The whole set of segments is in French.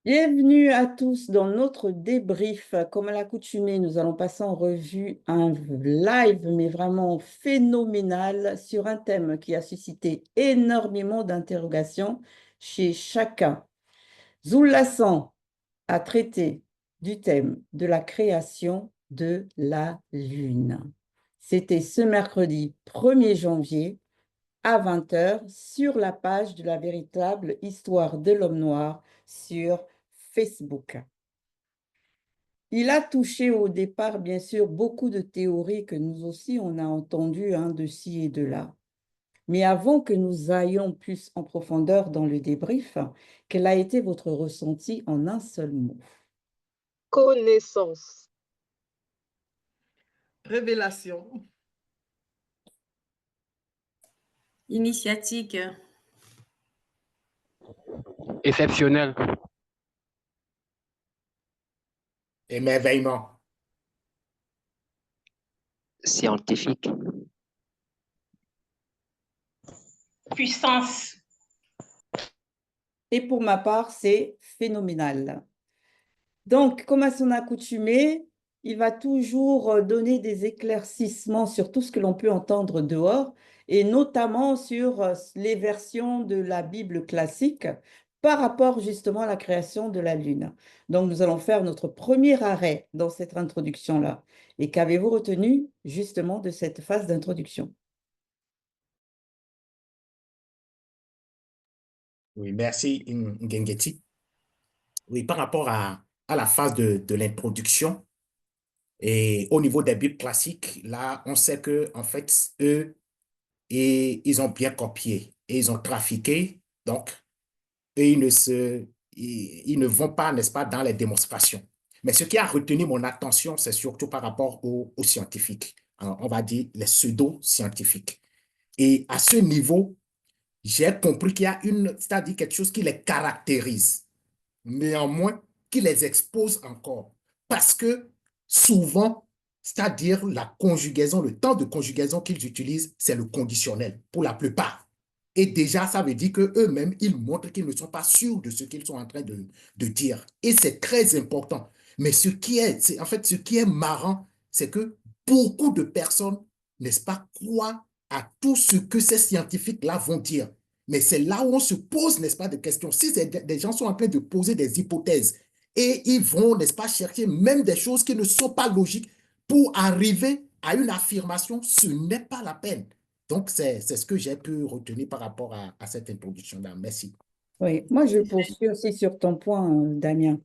Bienvenue à tous dans notre débrief. Comme à l'accoutumée, nous allons passer en revue un live, mais vraiment phénoménal, sur un thème qui a suscité énormément d'interrogations chez chacun. Zoulassant a traité du thème de la création de la Lune. C'était ce mercredi 1er janvier à 20 heures sur la page de la véritable histoire de l'homme noir sur Facebook. Il a touché au départ, bien sûr, beaucoup de théories que nous aussi, on a entendues de ci et de là. Mais avant que nous allions plus en profondeur dans le débrief, quel a été votre ressenti en un seul mot? Connaissance. Révélation. Initiatique. Exceptionnel. Émerveillement. Scientifique. Puissance. Et pour ma part, c'est phénoménal. Donc, comme à son accoutumée, il va toujours donner des éclaircissements sur tout ce que l'on peut entendre dehors, et notamment sur les versions de la Bible classique par rapport justement à la création de la Lune. Donc, nous allons faire notre premier arrêt dans cette introduction-là. Et qu'avez-vous retenu justement de cette phase d'introduction? Oui, merci, Ngengeti. Oui, par rapport à la phase de l'introduction, et au niveau des Bibles classiques, là, on sait que en fait, eux, ils ont bien copié et ils ont trafiqué, donc, et ils ne vont pas, n'est-ce pas, dans les démonstrations. Mais ce qui a retenu mon attention, c'est surtout par rapport aux scientifiques. Alors, on va dire les pseudo-scientifiques. Et à ce niveau, j'ai compris qu'il y a c'est-à-dire quelque chose qui les caractérise, néanmoins, qui les expose encore. Parce que souvent, c'est-à-dire la conjugaison, le temps de conjugaison qu'ils utilisent, c'est le conditionnel pour la plupart. Et déjà, ça veut dire qu'eux-mêmes, ils montrent qu'ils ne sont pas sûrs de ce qu'ils sont en train de dire. Et c'est très important. Mais en fait, ce qui est marrant, c'est que beaucoup de personnes, n'est-ce pas, croient à tout ce que ces scientifiques-là vont dire. Mais c'est là où on se pose, n'est-ce pas, des questions. Si des gens sont en train de poser des hypothèses et ils vont, n'est-ce pas, chercher même des choses qui ne sont pas logiques pour arriver à une affirmation, ce n'est pas la peine. Donc, c'est ce que j'ai pu retenir par rapport à cette introduction-là. Merci. Oui, moi je poursuis aussi sur ton point, Damien.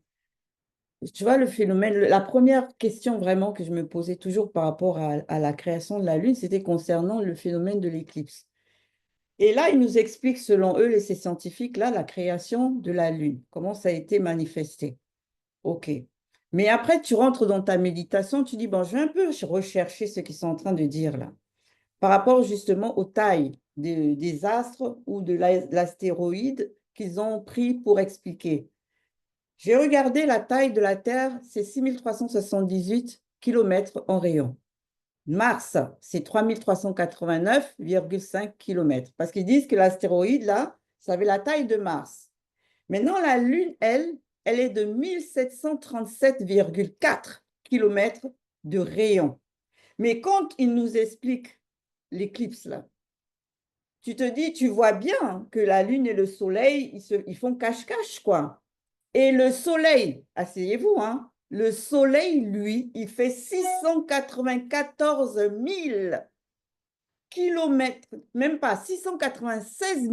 Tu vois, le phénomène, la première question vraiment que je me posais toujours par rapport à la création de la Lune, c'était concernant le phénomène de l'éclipse. Et là, ils nous expliquent, selon eux, ces scientifiques-là, la création de la Lune, comment ça a été manifesté. OK. Mais après, tu rentres dans ta méditation, tu dis, bon, je vais un peu rechercher ce qu'ils sont en train de dire là, par rapport justement aux tailles des astres ou de l'astéroïde qu'ils ont pris pour expliquer. J'ai regardé la taille de la Terre, c'est 6378 km en rayon. Mars, c'est 3389,5 km. Parce qu'ils disent que l'astéroïde, là, ça avait la taille de Mars. Maintenant, la Lune, elle est de 1737,4 km de rayon. Mais quand ils nous expliquent l'éclipse, là, tu te dis, tu vois bien que la Lune et le Soleil, ils font cache-cache, quoi. Et le Soleil, asseyez-vous, le Soleil, lui, il fait 694 000 kilomètres, même pas 696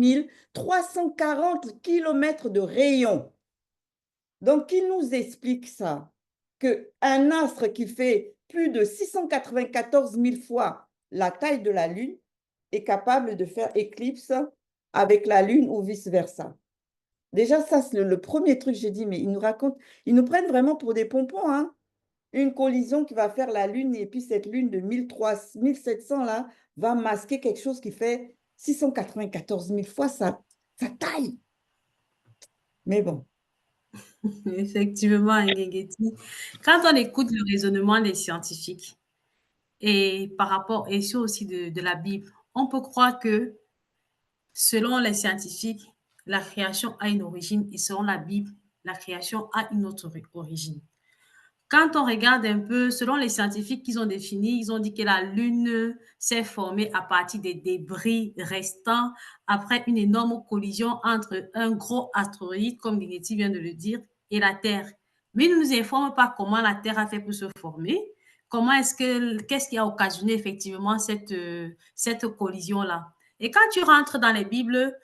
340 kilomètres de rayon. Donc, il nous explique ça, qu'un astre qui fait plus de 694 000 fois la taille de la Lune est capable de faire éclipse avec la Lune ou vice-versa. Déjà, ça, c'est le premier truc que j'ai dit, mais ils nous prennent vraiment pour des pompons, hein. Une collision qui va faire la Lune, et puis cette Lune de 1700 là, va masquer quelque chose qui fait 694 000 fois sa taille. Mais bon. Effectivement, Ngengeti. Quand on écoute le raisonnement des scientifiques et par rapport, et aussi de la Bible, on peut croire que selon les scientifiques, la création a une origine et selon la Bible, la création a une autre origine. Quand on regarde un peu, selon les scientifiques qu'ils ont définis, ils ont dit que la Lune s'est formée à partir des débris restants après une énorme collision entre un gros astéroïde, comme Ligeti vient de le dire, et la Terre. Mais ils ne nous informent pas comment la Terre a fait pour se former, qu'est-ce qui a occasionné effectivement cette collision-là. Et quand tu rentres dans la Bible,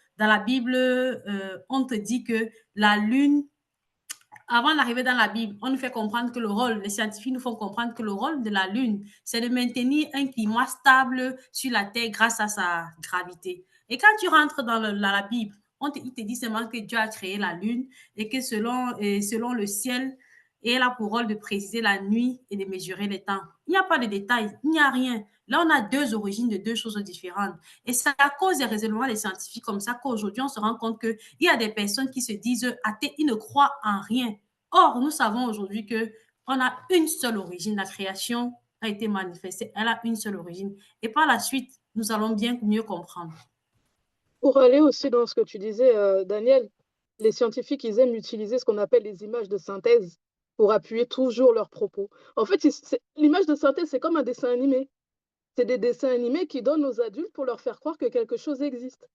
on te dit que la Lune, avant d'arriver dans la Bible, on nous fait comprendre que les scientifiques nous font comprendre que le rôle de la Lune, c'est de maintenir un climat stable sur la Terre grâce à sa gravité. Et quand tu rentres dans la Bible, il te dit seulement que Dieu a créé la Lune et que selon le ciel, elle a pour rôle de préciser la nuit et de mesurer les temps. Il n'y a pas de détails, il n'y a rien. Là, on a deux origines de deux choses différentes. Et c'est à cause des raisonnements des scientifiques comme ça qu'aujourd'hui, on se rend compte qu'il y a des personnes qui se disent athées, ils ne croient en rien. Or, nous savons aujourd'hui qu'on a une seule origine. La création a été manifestée, elle a une seule origine. Et par la suite, nous allons bien mieux comprendre. Pour aller aussi dans ce que tu disais, Daniel, les scientifiques, ils aiment utiliser ce qu'on appelle les images de synthèse pour appuyer toujours leurs propos. En fait, l'image de synthèse, c'est comme un dessin animé. C'est des dessins animés qui donnent aux adultes pour leur faire croire que quelque chose existe.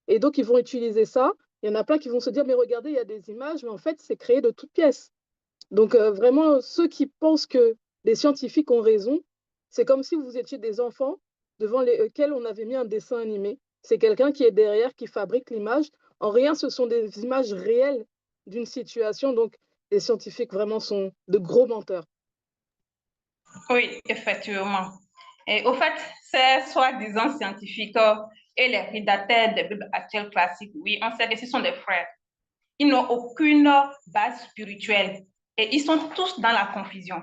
Et donc, ils vont utiliser ça. Il y en a plein qui vont se dire, mais regardez, il y a des images, mais en fait, c'est créé de toutes pièces. Donc, vraiment, ceux qui pensent que les scientifiques ont raison, c'est comme si vous étiez des enfants devant lesquels on avait mis un dessin animé. C'est quelqu'un qui est derrière, qui fabrique l'image. En rien, ce sont des images réelles d'une situation. Donc, les scientifiques vraiment sont de gros menteurs. Oui, effectivement. Et au fait, ces soi-disant scientifiques et les rédacteurs des Bibles actuelles classiques, oui, on sait que ce sont des frères. Ils n'ont aucune base spirituelle et ils sont tous dans la confusion.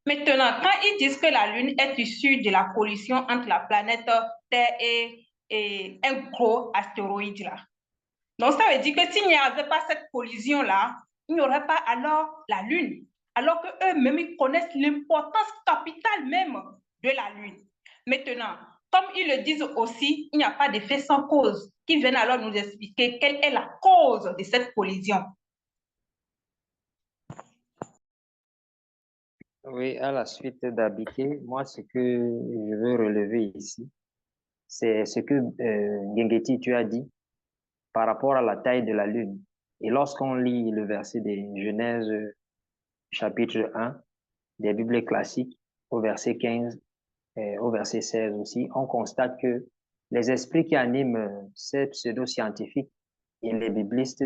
Maintenant, quand ils disent que la Lune est issue de la collision entre la planète Terre et un gros astéroïde là, donc ça veut dire que s'il n'y avait pas cette collision-là, il n'y aurait pas alors la Lune, alors qu'eux-mêmes, ils connaissent l'importance capitale même de la Lune. Maintenant, comme ils le disent aussi, il n'y a pas d'effet sans cause, qui viennent alors nous expliquer quelle est la cause de cette collision. Oui, à la suite d'Abike, moi, ce que je veux relever ici, c'est ce que Gengeti, tu as dit par rapport à la taille de la Lune. Et lorsqu'on lit le verset de Genèse, chapitre 1, des Bibles classiques, au verset 15, au verset 16 aussi, on constate que les esprits qui animent ces pseudo-scientifiques et les biblistes,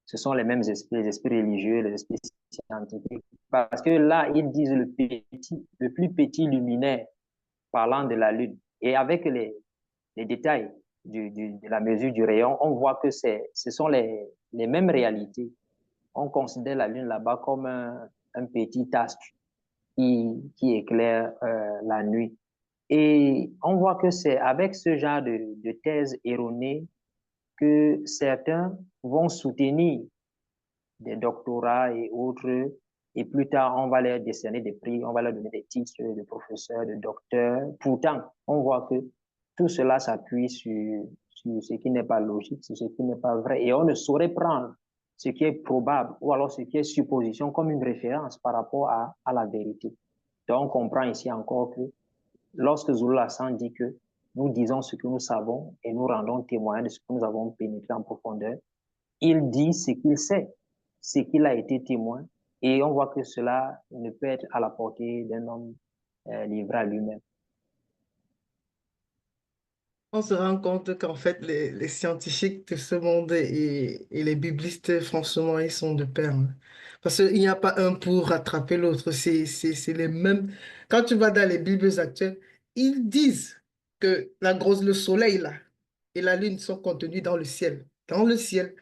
ce sont les mêmes esprits, les esprits religieux, les esprits scientifiques. Parce que là, ils disent le plus petit luminaire parlant de la Lune. Et avec les détails de la mesure du rayon, on voit que ce sont les mêmes réalités. On considère la Lune là-bas comme un petit astre qui éclaire la nuit. Et on voit que c'est avec ce genre de thèse erronée que certains vont soutenir des doctorats et autres, et plus tard, on va leur décerner des prix, on va leur donner des titres de professeur, de docteur. Pourtant, on voit que tout cela s'appuie sur ce qui n'est pas logique, sur ce qui n'est pas vrai, et on ne saurait prendre ce qui est probable ou alors ce qui est supposition comme une référence par rapport à la vérité. Donc, on comprend ici encore que lorsque Zulu Hassan dit que nous disons ce que nous savons et nous rendons témoin de ce que nous avons pénétré en profondeur, il dit ce qu'il sait, ce qu'il a été témoin, et on voit que cela ne peut être à la portée d'un homme livré à lui-même. On se rend compte qu'en fait, les scientifiques de ce monde et les biblistes, franchement, ils sont de pair, hein. Parce qu'il n'y a pas un pour rattraper l'autre. C'est les mêmes. Quand tu vas dans les Bibles actuelles, ils disent que le soleil là et la lune sont contenus dans le ciel. Dans le ciel.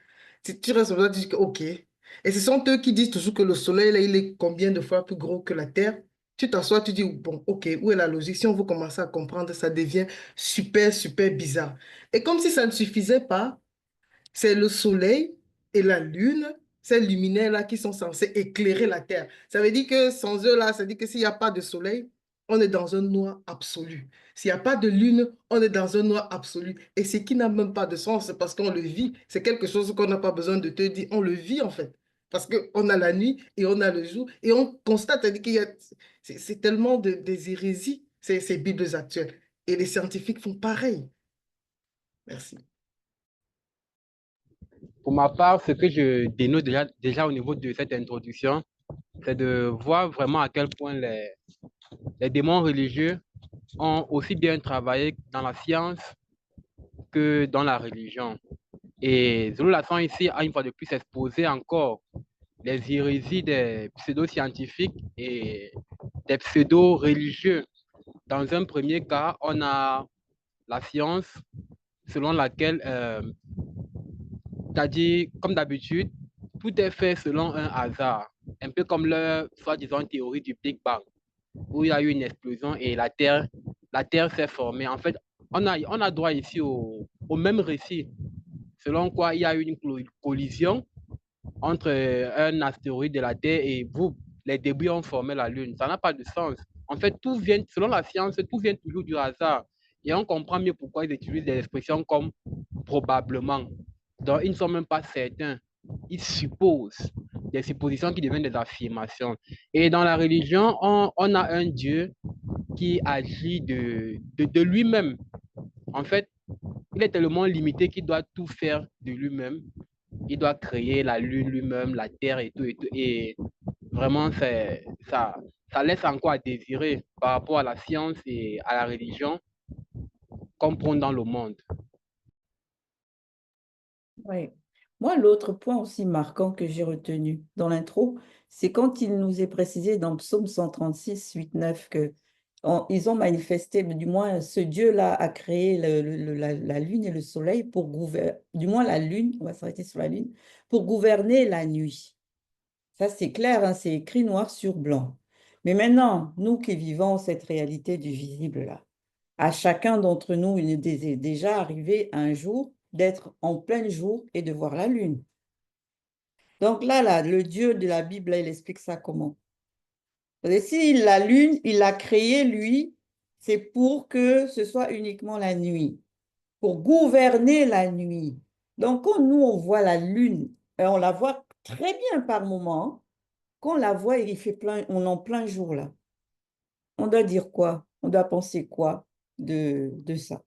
Si tu restes là, tu dis que OK. Et ce sont eux qui disent toujours que le soleil là, il est combien de fois plus gros que la Terre? Tu t'assois, tu dis, bon, OK, où est la logique? Si on veut commencer à comprendre, ça devient super, super bizarre. Et comme si ça ne suffisait pas, c'est le soleil et la lune, ces luminaires-là qui sont censés éclairer la Terre. Ça veut dire que sans eux-là, ça veut dire que s'il n'y a pas de soleil, on est dans un noir absolu. S'il n'y a pas de lune, on est dans un noir absolu. Et ce qui n'a même pas de sens, c'est parce qu'on le vit. C'est quelque chose qu'on n'a pas besoin de te dire. On le vit en fait. Parce qu'on a la nuit et on a le jour et on constate qu'il y a, c'est tellement des hérésies, ces Bibles actuelles. Et les scientifiques font pareil. Merci. Pour ma part, ce que je dénote déjà au niveau de cette introduction, c'est de voir vraiment à quel point les démons religieux ont aussi bien travaillé dans la science que dans la religion. Et Zulu Lasson ici a une fois de plus exposé encore les hérésies des pseudo-scientifiques et des pseudo-religieux. Dans un premier cas, on a la science selon laquelle, c'est-à-dire, comme d'habitude, tout est fait selon un hasard, un peu comme leur soi-disant théorie du Big Bang, où il y a eu une explosion et la Terre s'est formée. En fait, on a droit ici au même récit, selon quoi il y a eu une collision entre un astéroïde de la Terre et vous, les débris ont formé la Lune. Ça n'a pas de sens. En fait, tout vient, selon la science, tout vient toujours du hasard. Et on comprend mieux pourquoi ils utilisent des expressions comme probablement. Donc, ils ne sont même pas certains. Ils supposent des suppositions qui deviennent des affirmations. Et dans la religion, on a un Dieu qui agit de lui-même. En fait, il est tellement limité qu'il doit tout faire de lui-même. Il doit créer la Lune lui-même, la Terre et tout, et tout. Et vraiment, ça laisse encore à désirer par rapport à la science et à la religion qu'on prend dans le monde. Oui. Moi, l'autre point aussi marquant que j'ai retenu dans l'intro, c'est quand il nous est précisé dans Psaume 136, 8, 9, que ils ont manifesté, du moins ce Dieu-là a créé la lune et le soleil pour gouverner, du moins la lune, on va s'arrêter sur la lune, pour gouverner la nuit. Ça, c'est clair, hein, c'est écrit noir sur blanc. Mais maintenant, nous qui vivons cette réalité du visible-là, à chacun d'entre nous, il nous est déjà arrivé un jour d'être en plein jour et de voir la lune. Donc là, le Dieu de la Bible, là, il explique ça comment? Parce que si la lune, il l'a créée, lui, c'est pour que ce soit uniquement la nuit, pour gouverner la nuit. Donc, quand nous, on voit la lune, et on la voit très bien par moment, hein, quand on la voit, il fait plein, on est en plein jour là. On doit dire quoi? On doit penser quoi de ça?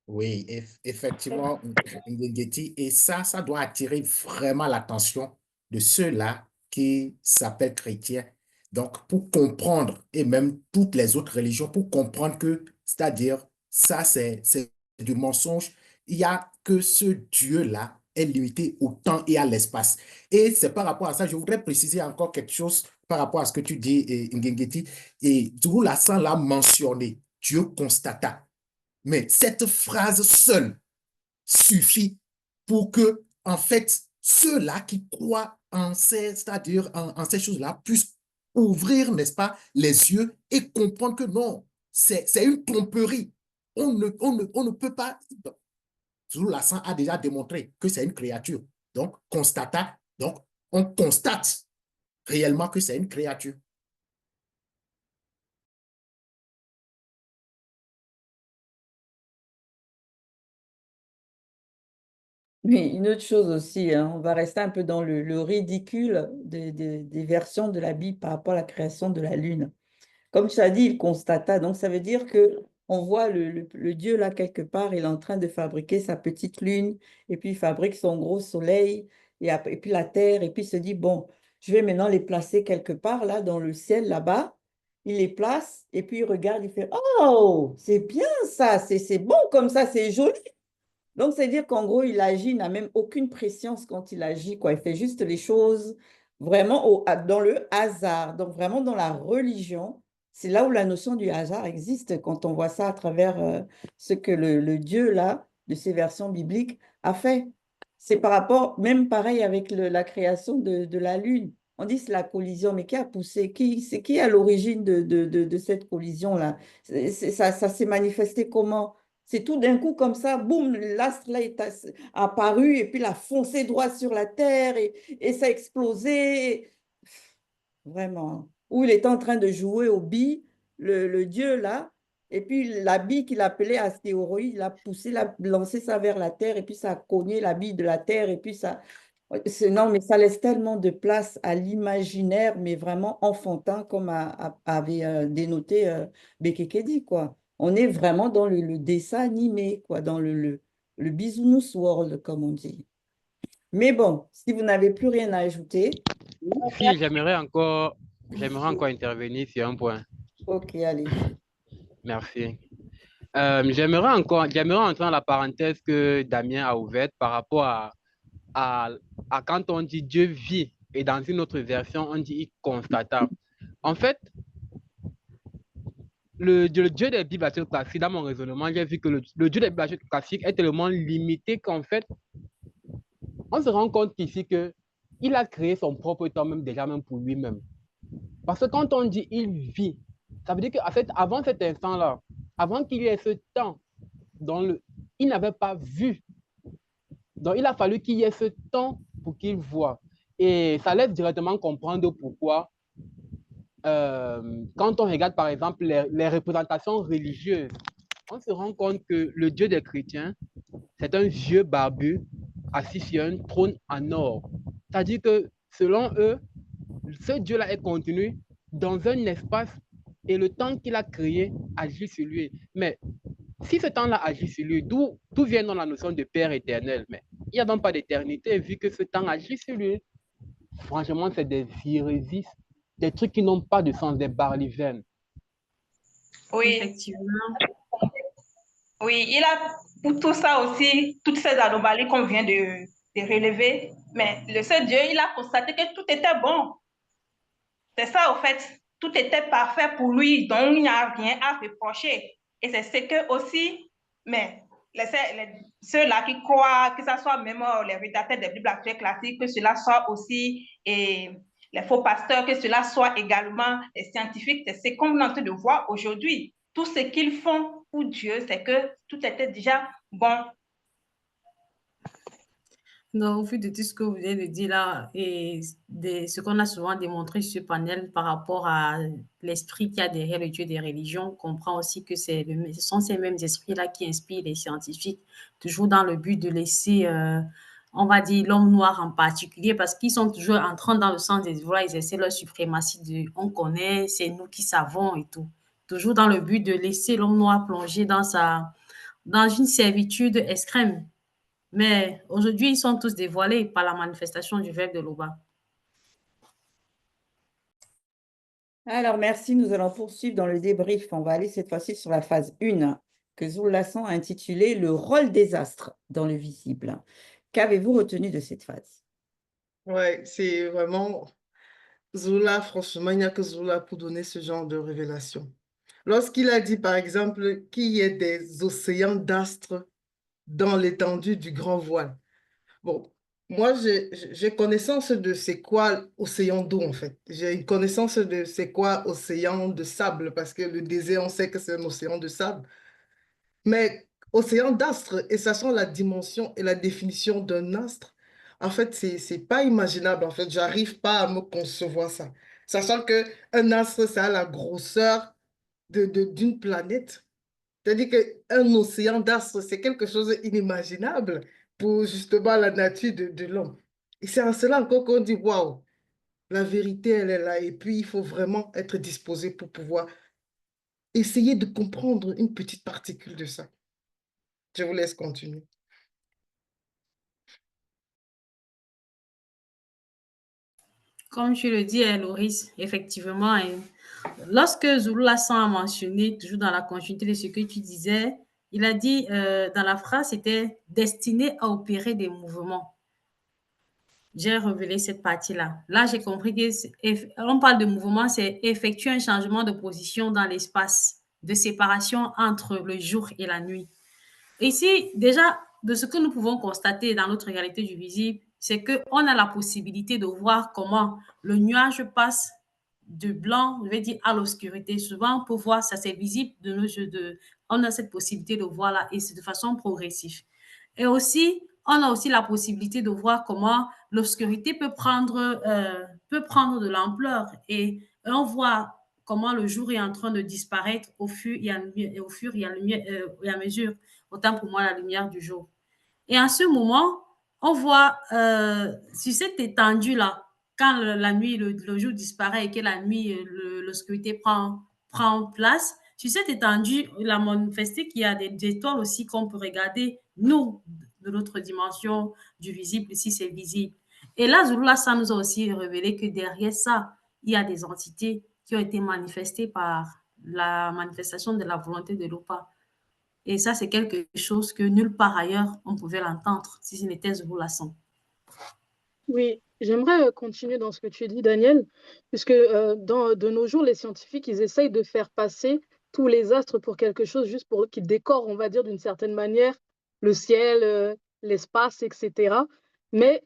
Oui, effectivement, Ngengeti, et ça doit attirer vraiment l'attention de ceux-là qui s'appellent chrétiens. Donc, pour comprendre, et même toutes les autres religions, pour comprendre que, c'est-à-dire, ça, c'est du mensonge, il n'y a que ce Dieu-là est limité au temps et à l'espace. Et c'est par rapport à ça, je voudrais préciser encore quelque chose par rapport à ce que tu dis, Ngengeti, et Zulu Lassan l'a mentionné, Dieu constata. Mais cette phrase seule suffit pour que, en fait, ceux-là qui croient en ces, c'est-à-dire en ces choses-là, puissent ouvrir, n'est-ce pas, les yeux et comprendre que non, c'est une tromperie. On ne peut pas. Zulu Lassan a déjà démontré que c'est une créature. Donc, constata, donc, on constate réellement que c'est une créature. Mais une autre chose aussi, hein, on va rester un peu dans le ridicule des versions de la Bible par rapport à la création de la Lune. Comme tu as dit, il constata. Donc, ça veut dire que on voit le Dieu là quelque part, il est en train de fabriquer sa petite lune, et puis il fabrique son gros soleil, et puis la terre, et puis il se dit, bon, je vais maintenant les placer quelque part là dans le ciel là-bas. Il les place, et puis il regarde, il fait, oh, c'est bien ça, c'est bon comme ça, c'est joli. Donc, c'est-à-dire qu'en gros, il agit, il n'a même aucune préscience quand il agit, quoi. Il fait juste les choses vraiment dans le hasard. Donc, vraiment dans la religion, c'est là où la notion du hasard existe quand on voit ça à travers ce que le Dieu, là, de ces versions bibliques, a fait. C'est par rapport, même pareil avec la création de la Lune. On dit c'est la collision, mais qui a poussé, c'est qui est à l'origine de cette collision-là? Ça s'est manifesté comment? C'est tout d'un coup comme ça, boum, l'astre là est apparu et puis il a foncé droit sur la Terre et ça a explosé. Vraiment. Où il était en train de jouer aux billes, le dieu là, et puis la bille qu'il appelait astéroïde, il a poussé, il a lancé ça vers la Terre et puis ça a cogné la bille de la Terre et puis ça. Non, mais ça laisse tellement de place à l'imaginaire, mais vraiment enfantin, comme avait dénoté Bekekedi, quoi. On est vraiment dans le dessin animé, quoi, dans le Bisounours World, comme on dit. Mais bon, si vous n'avez plus rien à ajouter, Si, j'aimerais encore intervenir sur un point. ok, allez-y. Merci. J'aimerais entrer dans la parenthèse que Damien a ouverte par rapport à, à quand on dit Dieu vit et dans une autre version, on dit il constata. En fait, le Dieu des Bibles classiques, dans mon raisonnement, j'ai vu que le Dieu des Bibles classiques est tellement limité qu'en fait, on se rend compte ici que il a créé son propre temps même déjà même pour lui-même. Parce que quand on dit il vit, ça veut dire qu'avant cet instant-là, avant qu'il y ait ce temps, il n'avait pas vu. Donc, il a fallu qu'il y ait ce temps pour qu'il voie. Et ça laisse directement comprendre pourquoi, quand on regarde par exemple les représentations religieuses, on se rend compte que le Dieu des chrétiens, c'est un vieux barbu assis sur un trône en or. C'est-à-dire que selon eux, ce Dieu-là est contenu dans un espace et le temps qu'il a créé agit sur lui. Mais si ce temps-là agit sur lui, d'où vient dans la notion de Père éternel? Mais il n'y a donc pas d'éternité vu que ce temps agit sur lui. Franchement, c'est des hérésies, des trucs qui n'ont pas de sens, des barlivènes. Oui. Effectivement. Oui, il a pour tout ça aussi, toutes ces anomalies qu'on vient de relever, mais le seul Dieu, il a constaté que tout était bon. C'est ça, au fait, tout était parfait pour lui, donc il n'y a rien à reprocher. Et c'est ce que aussi, mais ceux-là qui croient, que ce soit même les rédacteurs des Bibles actuelles classiques, que cela soit aussi les faux pasteurs, que cela soit également les scientifiques, c'est ce qu'on est en train de voir aujourd'hui. Tout ce qu'ils font pour Dieu, c'est que tout était déjà bon. Non, au vu de tout ce que vous venez de dire là et ce qu'on a souvent démontré sur ce panel par rapport à l'esprit qu'il y a derrière le Dieu des religions, on comprend aussi que ce sont ces mêmes esprits-là qui inspirent les scientifiques, toujours dans le but de laisser, on va dire, l'homme noir en particulier, parce qu'ils sont toujours en train dans le sens des voix, ils essaient leur suprématie de on connaît, c'est nous qui savons et tout. Toujours dans le but de laisser l'homme noir plonger dans une servitude extrême. Mais aujourd'hui, ils sont tous dévoilés par la manifestation du verbe de l'Oba. Alors, merci. Nous allons poursuivre dans le débrief. On va aller cette fois-ci sur la phase 1 que Zoulassan a intitulée « Le rôle des astres dans le visible ». Qu'avez-vous retenu de cette phase? Ouais, c'est vraiment Zola, franchement, il n'y a que Zola pour donner ce genre de révélation. Lorsqu'il a dit, par exemple, qu'il y ait des océans d'astres dans l'étendue du grand voile. Bon, moi, j'ai connaissance de c'est quoi océan d'eau, en fait. J'ai une connaissance de c'est quoi océan de sable, parce que le désert, on sait que c'est un océan de sable. Mais océan d'astres, et sachant la dimension et la définition d'un astre, en fait, c'est pas imaginable. En fait, j'arrive pas à me concevoir ça. Sachant qu'un astre, ça a la grosseur d'une planète. C'est-à-dire qu'un océan d'astres, c'est quelque chose d'inimaginable pour justement la nature de l'homme. Et c'est en cela encore qu'on dit, waouh, la vérité, elle est là. Et puis, il faut vraiment être disposé pour pouvoir essayer de comprendre une petite particule de ça. Je vous laisse continuer. Comme tu le dis, Loris, effectivement, lorsque Zulu Lassan a mentionné, toujours dans la continuité de ce que tu disais, il a dit dans la phrase, c'était destiné à opérer des mouvements. J'ai révélé cette partie-là. Là, j'ai compris qu'on parle de mouvement, c'est effectuer un changement de position dans l'espace, de séparation entre le jour et la nuit. Ici, déjà, de ce que nous pouvons constater dans notre réalité du visible, c'est qu'on a la possibilité de voir comment le nuage passe de blanc, je vais dire, à l'obscurité. Souvent, pour voir ça, c'est visible de nos yeux. On a cette possibilité de voir là et c'est de façon progressive. Et aussi, on a aussi la possibilité de voir comment l'obscurité peut prendre de l'ampleur et on voit comment le jour est en train de disparaître au fur et à mesure, autant pour moi la lumière du jour. Et en ce moment, on voit sur cette étendue-là, quand la nuit, le jour disparaît et que la nuit, l'obscurité prend place, sur cette étendue, il a manifesté qu'il y a des étoiles aussi qu'on peut regarder, nous, de notre dimension du visible, si c'est visible. Et là, Zulula, ça nous a aussi révélé que derrière ça, il y a des entités qui ont été manifestées par la manifestation de la volonté de l'OPA. Et ça, c'est quelque chose que nulle part ailleurs on pouvait l'entendre si ce n'était Zulula San. Oui, j'aimerais continuer dans ce que tu dis, Daniel, puisque de nos jours, les scientifiques, ils essayent de faire passer tous les astres pour quelque chose, juste pour qu'ils décorent, on va dire, d'une certaine manière, le ciel, l'espace, etc. Mais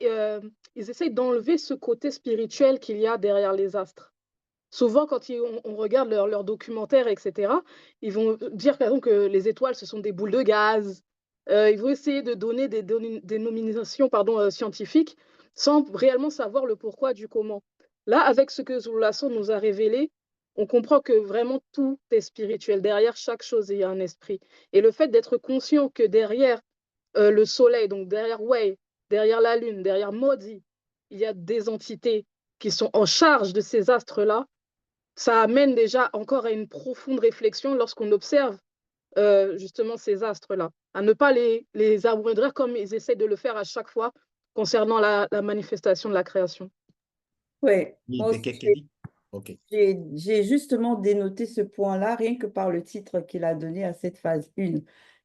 ils essayent d'enlever ce côté spirituel qu'il y a derrière les astres. Souvent, quand on regarde leurs documentaires, etc., ils vont dire, par exemple, que les étoiles, ce sont des boules de gaz. Ils vont essayer de donner des dénominations scientifiques sans réellement savoir le pourquoi du comment. Là, avec ce que Zulula-san nous a révélé, on comprend que vraiment tout est spirituel. Derrière chaque chose, il y a un esprit. Et le fait d'être conscient que derrière le soleil, donc derrière Wei, derrière la lune, derrière Maudit, il y a des entités qui sont en charge de ces astres-là, ça amène déjà encore à une profonde réflexion lorsqu'on observe justement ces astres-là, à ne pas les amoindrir comme ils essaient de le faire à chaque fois concernant la manifestation de la création. Oui, Oui, moi aussi, Bekekedi. Ok. j'ai justement dénoté ce point-là, rien que par le titre qu'il a donné à cette phase 1.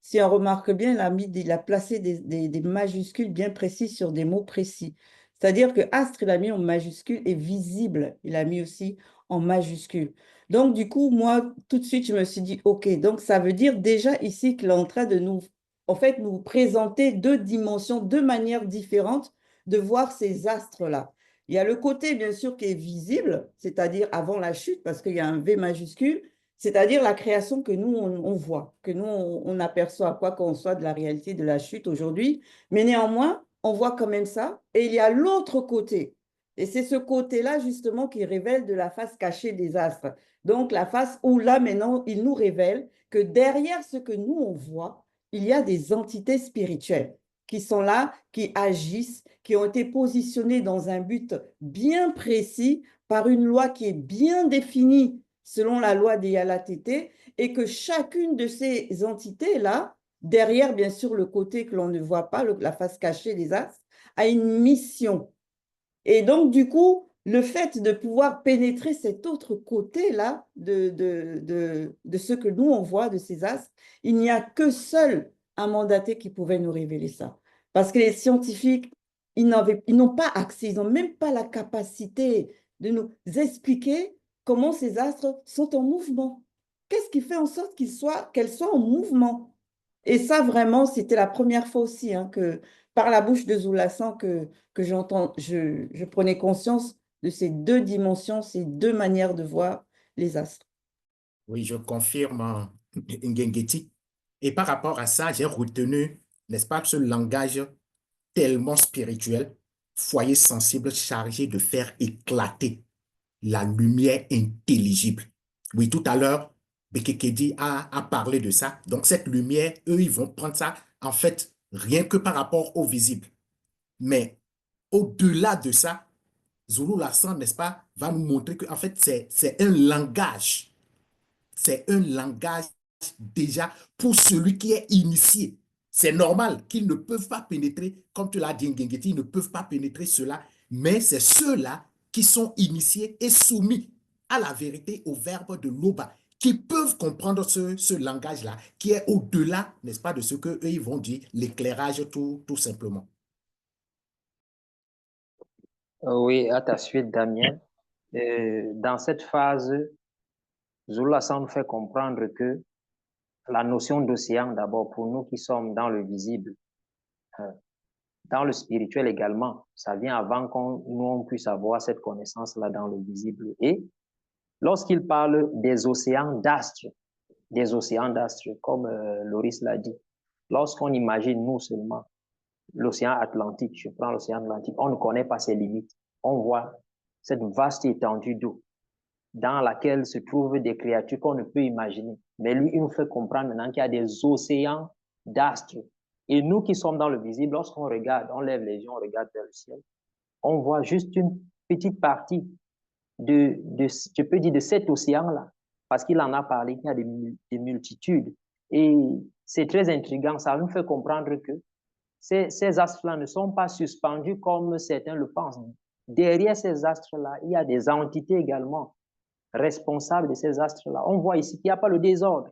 Si on remarque bien, il a placé des majuscules bien précis sur des mots précis. C'est-à-dire que astre, il a mis en majuscule et visible, il a mis aussi en majuscule. Donc, du coup, moi, tout de suite, je me suis dit, OK, donc ça veut dire déjà ici qu'il est en train de en fait, nous présenter deux dimensions, deux manières différentes de voir ces astres-là. Il y a le côté, bien sûr, qui est visible, c'est-à-dire avant la chute, parce qu'il y a un V majuscule, c'est-à-dire la création que nous, on voit, que nous, on aperçoit, quoi qu'on soit de la réalité de la chute aujourd'hui. Mais néanmoins, on voit quand même ça. Et il y a l'autre côté. Et c'est ce côté-là, justement, qui révèle de la face cachée des astres. Donc, la face où, là, maintenant, il nous révèle que derrière ce que nous, on voit, il y a des entités spirituelles qui sont là, qui agissent, qui ont été positionnés dans un but bien précis par une loi qui est bien définie selon la loi des Yala-Tété, et que chacune de ces entités-là, derrière bien sûr le côté que l'on ne voit pas, la face cachée des astres, a une mission. Et donc du coup, le fait de pouvoir pénétrer cet autre côté-là de ce que nous on voit de ces astres, il n'y a que seul un mandaté qui pouvait nous révéler ça. Parce que les scientifiques, ils n'ont pas accès, ils n'ont même pas la capacité de nous expliquer comment ces astres sont en mouvement. Qu'est-ce qui fait en sorte qu'elles soient en mouvement? Et ça, vraiment, c'était la première fois aussi que par la bouche de Zulula-san que je prenais conscience de ces deux dimensions, ces deux manières de voir les astres. Oui, je confirme, Ngengeti. Et par rapport à ça, j'ai retenu, n'est-ce pas, ce langage tellement spirituel, foyer sensible chargé de faire éclater la lumière intelligible. Oui, tout à l'heure, Bekekedi a parlé de ça. Donc, cette lumière, eux, ils vont prendre ça, en fait, rien que par rapport au visible. Mais au-delà de ça, Zulula-san, n'est-ce pas, va nous montrer que, en fait, c'est un langage. C'est un langage déjà pour celui qui est initié. C'est normal qu'ils ne peuvent pas pénétrer, comme tu l'as dit, Ngengeti, ils ne peuvent pas pénétrer cela, mais c'est ceux-là qui sont initiés et soumis à la vérité, au verbe de l'Oba, qui peuvent comprendre ce langage-là, qui est au-delà, n'est-ce pas, de ce qu'eux, ils vont dire, l'éclairage tout simplement. Oui, à ta suite, Damien. Dans cette phase, Zulula-san nous fait comprendre que la notion d'océan, d'abord, pour nous qui sommes dans le visible, dans le spirituel également, ça vient avant qu'on on puisse avoir cette connaissance-là dans le visible. Et lorsqu'il parle des océans d'astres, comme Loris l'a dit, lorsqu'on imagine nous seulement l'océan Atlantique, je prends l'océan Atlantique, on ne connaît pas ses limites. On voit cette vaste étendue d'eau dans laquelle se trouvent des créatures qu'on ne peut imaginer. Mais lui, il nous fait comprendre maintenant qu'il y a des océans d'astres. Et nous qui sommes dans le visible, lorsqu'on regarde, on lève les yeux, on regarde vers le ciel, on voit juste une petite partie je peux dire, de cet océan-là, parce qu'il en a parlé, qu'il y a des multitudes. Et c'est très intriguant, ça nous fait comprendre que ces astres-là ne sont pas suspendus comme certains le pensent. Derrière ces astres-là, il y a des entités également responsables de ces astres-là. On voit ici qu'il n'y a pas le désordre.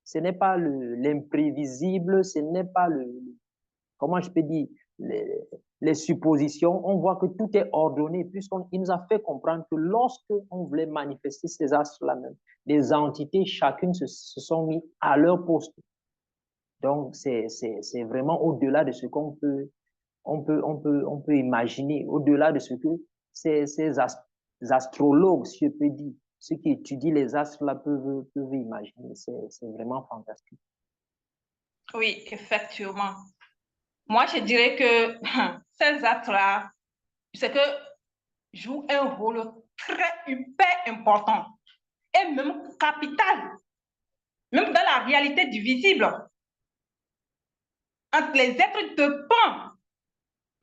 Ce n'est pas l'imprévisible, ce n'est pas comment je peux dire, les suppositions. On voit que tout est ordonné, puisqu'il nous a fait comprendre que lorsqu'on voulait manifester ces astres-là même, les entités, chacune se sont mis à leur poste. Donc, c'est vraiment au-delà de ce qu'on peut, on peut imaginer, au-delà de ce que ces astrologues, si je peux dire, ceux qui étudient les astres là peuvent imaginer. C'est vraiment fantastique. Oui, effectivement. Moi, je dirais que ces astres-là, c'est que jouent un rôle hyper important et même capital, même dans la réalité du visible. Entre les êtres dépendent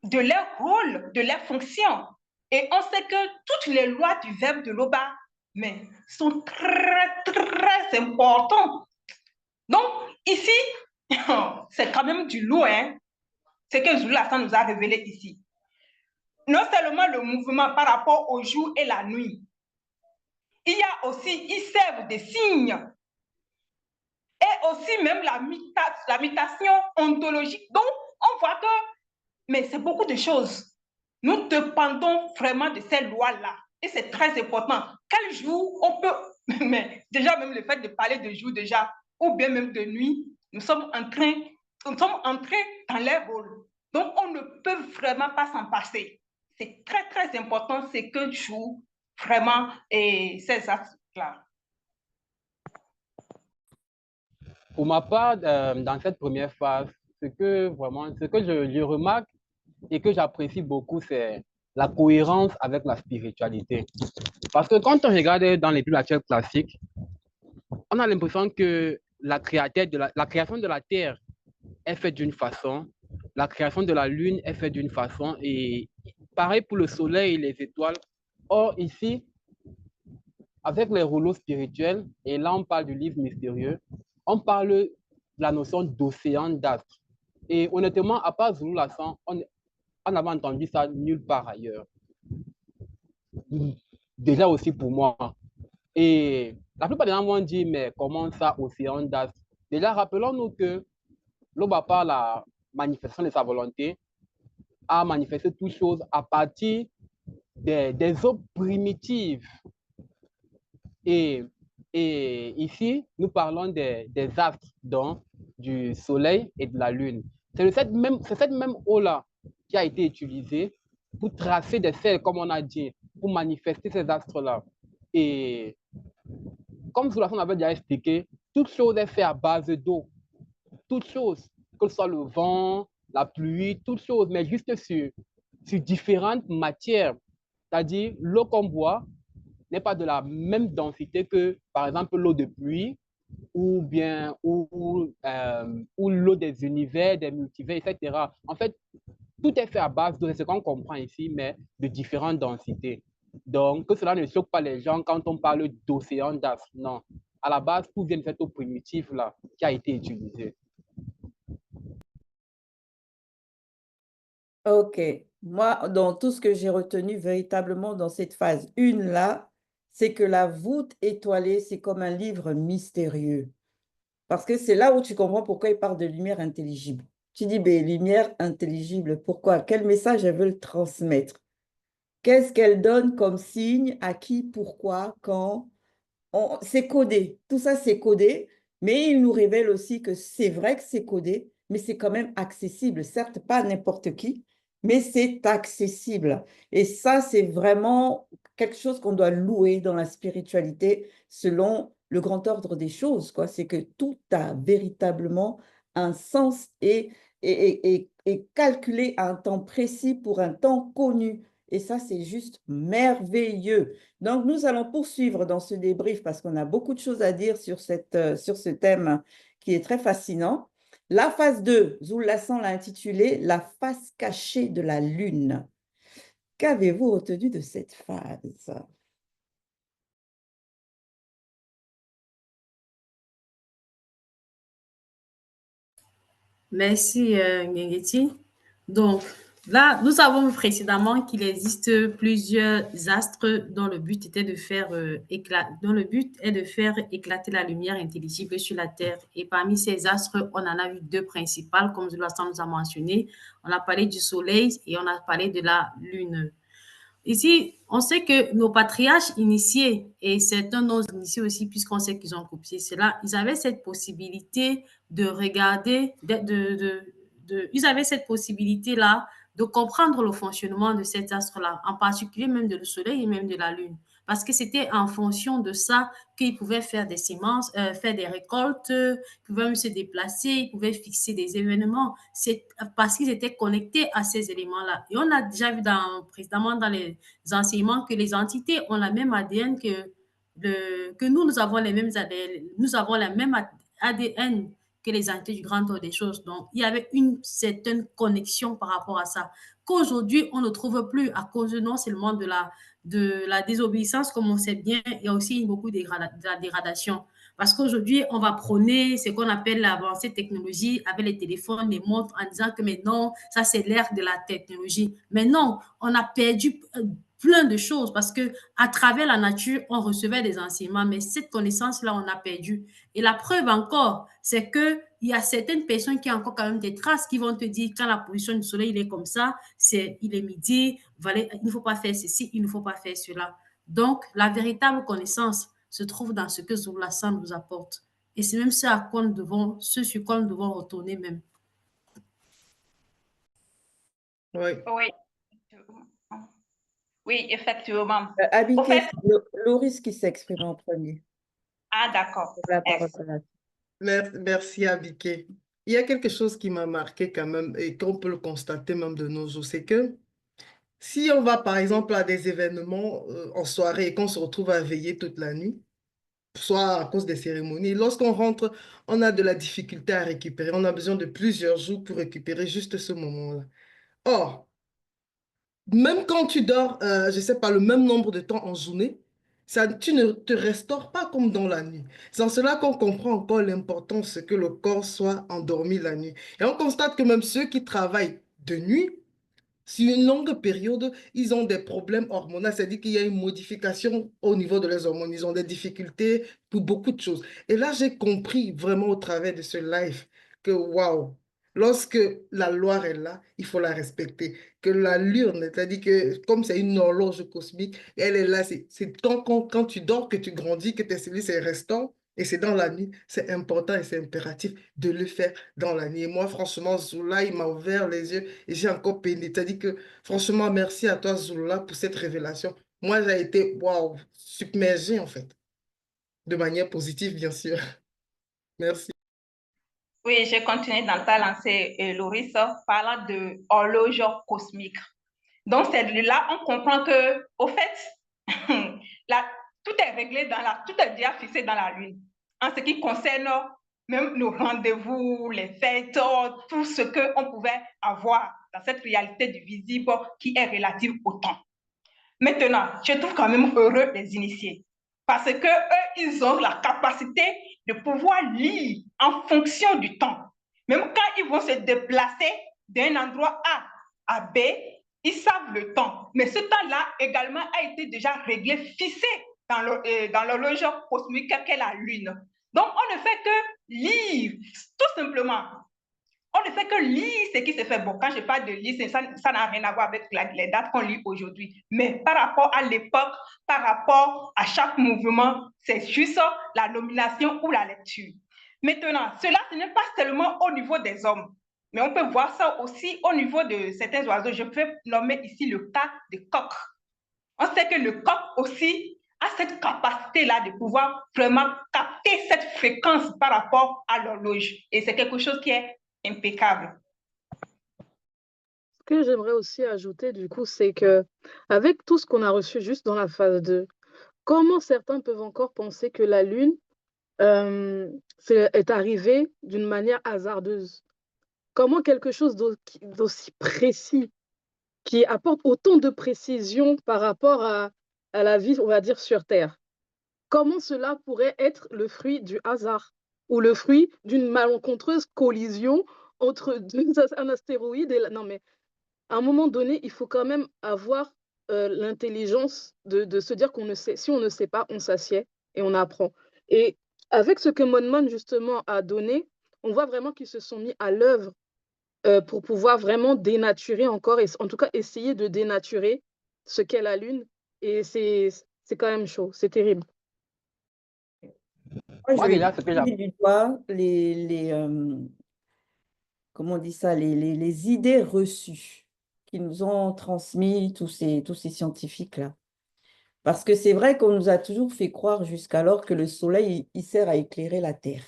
de leur rôle, de leur fonction. Et on sait que toutes les lois du verbe de l'Oba sont très, très importantes. Donc, ici, c'est quand même du lourd, hein? Ce que Zulu Hassan nous a révélé ici. Non seulement le mouvement par rapport au jour et la nuit, il y a aussi, ils servent des signes et aussi même la mutation ontologique. Donc, on voit que, mais c'est beaucoup de choses. Nous dépendons vraiment de ces lois-là et c'est très important. Quel jour on peut, mais déjà même le fait de parler de jour déjà, ou bien même de nuit, nous sommes entrés dans leur rôle. Donc, on ne peut vraiment pas s'en passer. C'est très, très important, c'est que jouent vraiment ces actes-là. Pour ma part, dans cette première phase, ce que je remarque et que j'apprécie beaucoup, c'est la cohérence avec la spiritualité. Parce que quand on regarde dans les Bibles actuelles classiques, on a l'impression que la création de la terre est faite d'une façon, la création de la lune est faite d'une façon, et pareil pour le soleil et les étoiles. Or, ici, avec les rouleaux spirituels, et là on parle du livre mystérieux, on parle de la notion d'océan d'astres. Et honnêtement, à part Zulu Hassan, on n'avait entendu ça nulle part ailleurs. Déjà aussi pour moi. Et la plupart des gens vont dire, mais comment ça, océan d'astres? Déjà, rappelons-nous que l'Oba, par la manifestation de sa volonté, a manifesté toutes choses à partir des eaux primitives. Et ici, nous parlons des astres, donc du soleil et de la lune. C'est cette même eau-là qui a été utilisée pour tracer des cercles, comme on a dit, pour manifester ces astres-là. Et comme Zulason avait déjà expliqué, toute chose est faite à base d'eau. Toute chose, que ce soit le vent, la pluie, toute chose, mais juste sur différentes matières. C'est-à-dire, l'eau qu'on boit n'est pas de la même densité que, par exemple, l'eau de pluie ou bien ou l'eau des univers, des multivers, etc. En fait, tout est fait à base de ce qu'on comprend ici, mais de différentes densités. Donc, que cela ne choque pas les gens quand on parle d'océan d'astres. Non. À la base, tout vient de cette eau primitive-là qui a été utilisée. Ok. Moi, dans tout ce que j'ai retenu véritablement dans cette phase 1 là, c'est que la voûte étoilée, c'est comme un livre mystérieux. Parce que c'est là où tu comprends pourquoi il parle de lumière intelligible. Tu dis, ben, lumière intelligible, pourquoi? Quel message elle veut le transmettre? Qu'est-ce qu'elle donne comme signe? À qui? Pourquoi? Quand? C'est codé. Tout ça, c'est codé. Mais il nous révèle aussi que c'est vrai que c'est codé, mais c'est quand même accessible. Certes, pas n'importe qui, mais c'est accessible. Et ça, c'est vraiment quelque chose qu'on doit louer dans la spiritualité selon le grand ordre des choses, quoi. C'est que tout a véritablement un sens et calculé à un temps précis pour un temps connu. Et ça, c'est juste merveilleux. Donc, nous allons poursuivre dans ce débrief parce qu'on a beaucoup de choses à dire sur ce thème qui est très fascinant. La phase 2, Zul Lassan l'a intitulée « La face cachée de la Lune ». Qu'avez-vous retenu de cette phase? Merci, Ngengeti. Donc, là, nous savons précédemment qu'il existe plusieurs astres dont le but était de faire éclater la lumière intelligible sur la Terre. Et parmi ces astres, on en a vu deux principales, comme Zulasan nous a mentionné. On a parlé du Soleil et on a parlé de la Lune. Ici, on sait que nos patriarches initiés, et certains non initiés aussi, puisqu'on sait qu'ils ont copié cela, ils avaient cette possibilité de regarder, ils avaient cette possibilité-là de comprendre le fonctionnement de cet astre-là, en particulier même de le Soleil et même de la Lune. Parce que c'était en fonction de ça qu'ils pouvaient faire des semences, faire des récoltes, ils pouvaient même se déplacer, ils pouvaient fixer des événements. C'est parce qu'ils étaient connectés à ces éléments-là. Et on a déjà vu précédemment dans les enseignements que les entités ont la même ADN que nous, nous avons les mêmes ADN, nous avons la même ADN que les entités du grand ordre des choses. Donc, il y avait une certaine connexion par rapport à ça, qu'aujourd'hui, on ne trouve plus à cause non seulement de la désobéissance, comme on sait bien, il y a aussi beaucoup de la dégradation. Parce qu'aujourd'hui, on va prôner ce qu'on appelle l'avancée technologie avec les téléphones, les montres, en disant que maintenant, ça, c'est l'ère de la technologie. Mais non, on a perdu plein de choses parce que à travers la nature, on recevait des enseignements, mais cette connaissance-là, on a perdu. Et la preuve encore, c'est qu'il y a certaines personnes qui ont encore quand même des traces qui vont te dire quand la position du soleil il est comme ça, il est midi, il ne faut pas faire ceci, il ne faut pas faire cela. Donc, la véritable connaissance se trouve dans ce que Zul Lassan nous apporte. Et c'est même ce sur quoi nous devons retourner même. Oui. Oui. Oui, effectivement. Au Abike, fait, Loris qui s'exprime en premier. ah d'accord. La parole Merci. Merci, Abike. Il y a quelque chose qui m'a marqué quand même et qu'on peut le constater même de nos jours, c'est que si on va par exemple à des événements en soirée et qu'on se retrouve à veiller toute la nuit, soit à cause des cérémonies, lorsqu'on rentre, on a de la difficulté à récupérer. On a besoin de plusieurs jours pour récupérer juste ce moment-là. Or, même quand tu dors, je ne sais pas, le même nombre de temps en journée, ça, tu ne te restaures pas comme dans la nuit. C'est en cela qu'on comprend encore l'importance que le corps soit endormi la nuit. Et on constate que même ceux qui travaillent de nuit, sur une longue période, ils ont des problèmes hormonaux, c'est-à-dire qu'il y a une modification au niveau de leurs hormones. Ils ont des difficultés pour beaucoup de choses. Et là, j'ai compris vraiment au travers de ce live que, waouh, lorsque la loi est là, il faut la respecter. Que la lune, c'est-à-dire que comme c'est une horloge cosmique, elle est là, c'est quand tu dors que tu grandis, que tes cellules se restaurent. Et c'est dans la nuit, c'est important et c'est impératif de le faire dans la nuit. Et moi, franchement, Zula, il m'a ouvert les yeux et j'ai encore péné. C'est-à-dire que, franchement, merci à toi, Zula, pour cette révélation. Moi, j'ai été, waouh, submergée, en fait. De manière positive, bien sûr. Merci. Oui, j'ai continué dans ta lancée, Loris, parlant de horloge cosmique. Donc, c'est de là on comprend que, au fait, là, tout est réglé tout est déjà fixé dans la Lune. En ce qui concerne même nos rendez-vous, les fêtes, tout ce qu'on pouvait avoir dans cette réalité du visible qui est relative au temps. Maintenant, je trouve quand même heureux les initiés parce que eux, ils ont la capacité de pouvoir lire en fonction du temps. Même quand ils vont se déplacer d'un endroit A à B, ils savent le temps. Mais ce temps-là également a été déjà réglé, fixé dans l'horloge cosmique qu'est la Lune. Donc, on ne fait que lire, tout simplement. On ne fait que lire ce qui se fait. Bon, quand je parle de lire, ça n'a rien à voir avec les dates qu'on lit aujourd'hui. Mais par rapport à l'époque, par rapport à chaque mouvement, c'est juste la nomination ou la lecture. Maintenant, cela, ce n'est pas seulement au niveau des hommes, mais on peut voir ça aussi au niveau de certains oiseaux. Je peux nommer ici le cas des coqs. On sait que le coq aussi a cette capacité-là de pouvoir vraiment capter cette fréquence par rapport à l'horloge. Et c'est quelque chose qui est impeccable. Ce que j'aimerais aussi ajouter, du coup, c'est que avec tout ce qu'on a reçu juste dans la phase 2, comment certains peuvent encore penser que la Lune est arrivé d'une manière hasardeuse. Comment quelque chose d'aussi précis, qui apporte autant de précision par rapport à la vie, on va dire, sur Terre, comment cela pourrait être le fruit du hasard ou le fruit d'une malencontreuse collision entre un astéroïde et... Non, mais à un moment donné, il faut quand même avoir l'intelligence de se dire qu'on ne sait, si on ne sait pas, on s'assied et on apprend. Et avec ce que Monmon justement a donné, on voit vraiment qu'ils se sont mis à l'œuvre pour pouvoir vraiment dénaturer encore, et en tout cas essayer de dénaturer ce qu'est la Lune. Et c'est quand même chaud, c'est terrible. Moi, je Moi, vais déjà, ce que pointer du doigt comment on dit ça, les idées reçues qui nous ont transmis tous ces scientifiques-là. Parce que c'est vrai qu'on nous a toujours fait croire jusqu'alors que le soleil, il sert à éclairer la Terre.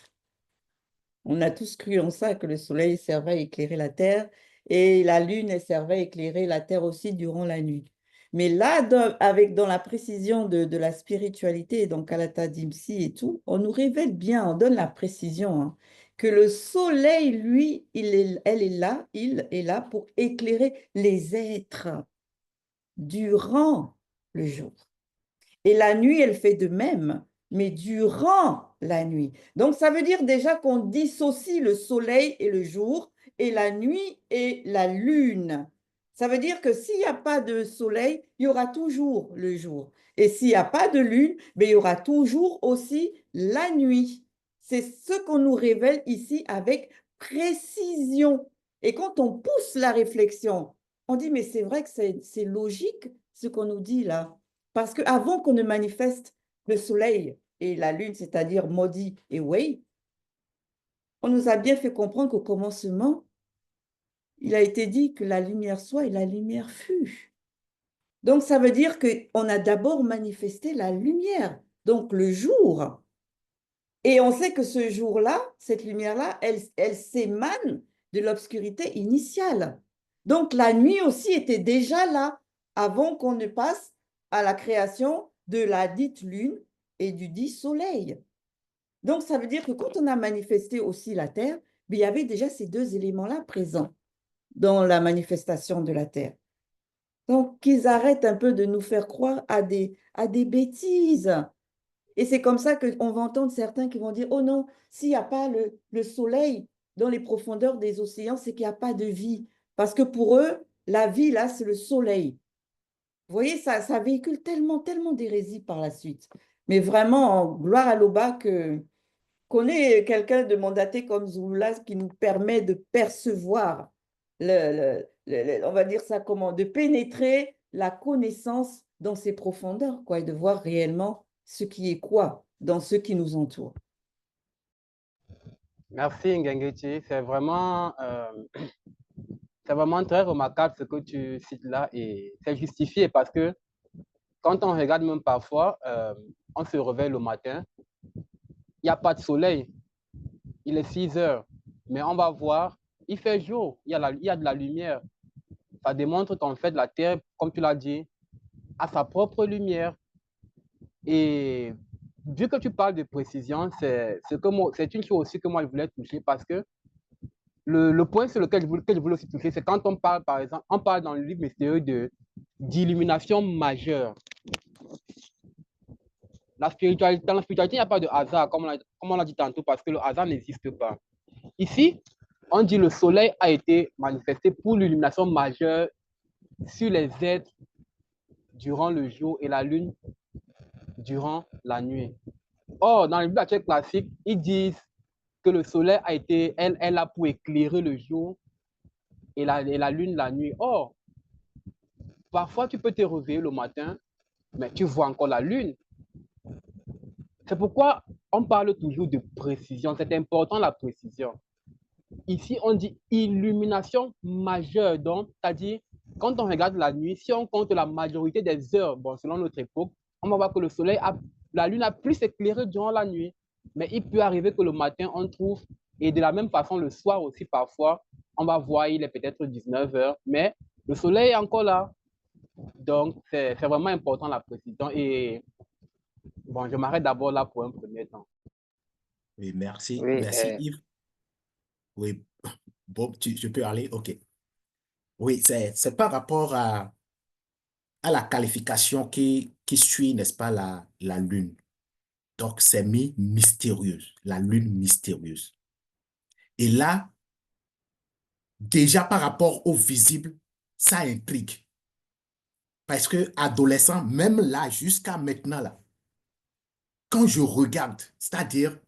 On a tous cru en ça, que le soleil servait à éclairer la Terre et la lune elle servait à éclairer la Terre aussi durant la nuit. Mais là, dans la précision de la spiritualité, donc Kalata Dimsi et tout, on nous révèle bien, on donne la précision, hein, que le soleil, lui, il est là pour éclairer les êtres durant le jour. Et la nuit, elle fait de même, mais durant la nuit. Donc, ça veut dire déjà qu'on dissocie le soleil et le jour, et la nuit et la lune. Ça veut dire que s'il n'y a pas de soleil, il y aura toujours le jour. Et s'il n'y a pas de lune, ben, il y aura toujours aussi la nuit. C'est ce qu'on nous révèle ici avec précision. Et quand on pousse la réflexion, on dit, mais c'est vrai que c'est logique ce qu'on nous dit là. Parce qu'avant qu'on ne manifeste le soleil et la lune, c'est-à-dire Modi et Wei, on nous a bien fait comprendre qu'au commencement, il a été dit que la lumière soit et la lumière fut. Donc, ça veut dire qu'on a d'abord manifesté la lumière, donc le jour. Et on sait que ce jour-là, cette lumière-là, elle s'émane de l'obscurité initiale. Donc, la nuit aussi était déjà là, avant qu'on ne passe à la création de la dite lune et du dit soleil. Donc, ça veut dire que quand on a manifesté aussi la Terre, il y avait déjà ces deux éléments-là présents dans la manifestation de la Terre. Donc, qu'ils arrêtent un peu de nous faire croire à des bêtises. Et c'est comme ça qu'on va entendre certains qui vont dire, oh non, s'il n'y a pas le soleil dans les profondeurs des océans, c'est qu'il n'y a pas de vie. Parce que pour eux, la vie, là, c'est le soleil. Vous voyez, ça véhicule tellement, tellement d'hérésie par la suite. Mais vraiment, gloire à l'Oba qu'on ait quelqu'un de mandaté comme Zulula qui nous permet de percevoir, on va dire ça comment, de pénétrer la connaissance dans ses profondeurs, quoi, et de voir réellement ce qui est quoi dans ce qui nous entoure. Merci Ngengeti, c'est vraiment très remarquable ce que tu cites là et c'est justifié parce que quand on regarde même parfois, on se réveille le matin, il n'y a pas de soleil, il est 6 heures, mais on va voir, il fait jour, il y a de la lumière. Ça démontre qu'en fait la Terre, comme tu l'as dit, a sa propre lumière. Et vu que tu parles de précision, c'est une chose aussi que moi je voulais toucher parce que le point sur lequel je voulais aussi toucher, c'est quand on parle, par exemple, on parle dans le livre mystérieux d'illumination majeure. Dans la spiritualité, il n'y a pas de hasard, comme on l'a dit tantôt, parce que le hasard n'existe pas. Ici, on dit le soleil a été manifesté pour l'illumination majeure sur les êtres durant le jour et la lune durant la nuit. Or, dans les bibliothèques classiques, ils disent que le soleil elle a pour éclairer le jour et la lune la nuit. Or, parfois, tu peux te réveiller le matin, mais tu vois encore la lune. C'est pourquoi on parle toujours de précision. C'est important la précision. Ici, on dit illumination majeure. Donc, c'est-à-dire, quand on regarde la nuit, si on compte la majorité des heures, bon, selon notre époque, on va voir que la lune a plus éclairé durant la nuit. Mais il peut arriver que le matin, on trouve, et de la même façon, le soir aussi, parfois, on va voir, il est peut-être 19 heures, mais le soleil est encore là. Donc, c'est vraiment important la précision. Et bon, je m'arrête d'abord là pour un premier temps. Oui, merci. Oui, Merci, Yves. Oui, bon, je peux aller? OK. Oui, c'est par rapport à la qualification qui suit, n'est-ce pas, la Lune. Donc, c'est mis mystérieuse, la Lune mystérieuse. Et là, déjà par rapport au visible, ça intrigue. Parce que adolescent, même là, jusqu'à maintenant, là, quand je regarde, c'est-à-dire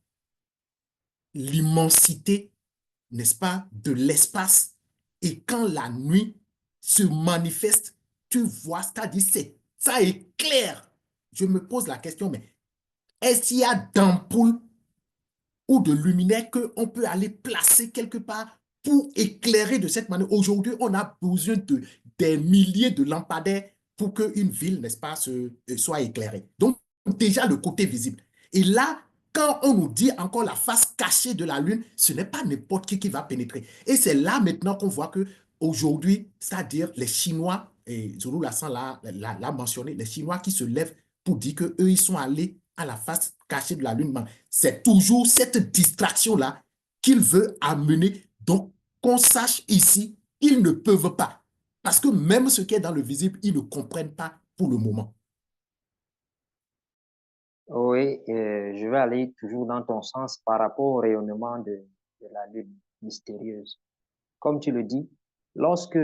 l'immensité, n'est-ce pas, de l'espace, et quand la nuit se manifeste, tu vois, c'est-à-dire ça éclaire. Je me pose la question, mais est-ce qu'il y a d'ampoules ou de luminaires qu'on peut aller placer quelque part pour éclairer de cette manière? Aujourd'hui, on a besoin des milliers de lampadaires pour qu'une ville, n'est-ce pas, soit éclairée. Donc, déjà le côté visible. Et là, quand on nous dit encore la face cachée de la Lune, ce n'est pas n'importe qui va pénétrer. Et c'est là maintenant qu'on voit que aujourd'hui, c'est-à-dire les Chinois, et Zulu Lassan l'a mentionné, les Chinois qui se lèvent pour dire qu'eux, ils sont allés à la face cachée de la Lune. C'est toujours cette distraction-là qu'il veut amener. Donc, qu'on sache ici, ils ne peuvent pas. Parce que même ce qui est dans le visible, ils ne comprennent pas pour le moment. oui, je vais aller toujours dans ton sens par rapport au rayonnement de la Lune mystérieuse. Comme tu le dis, lorsque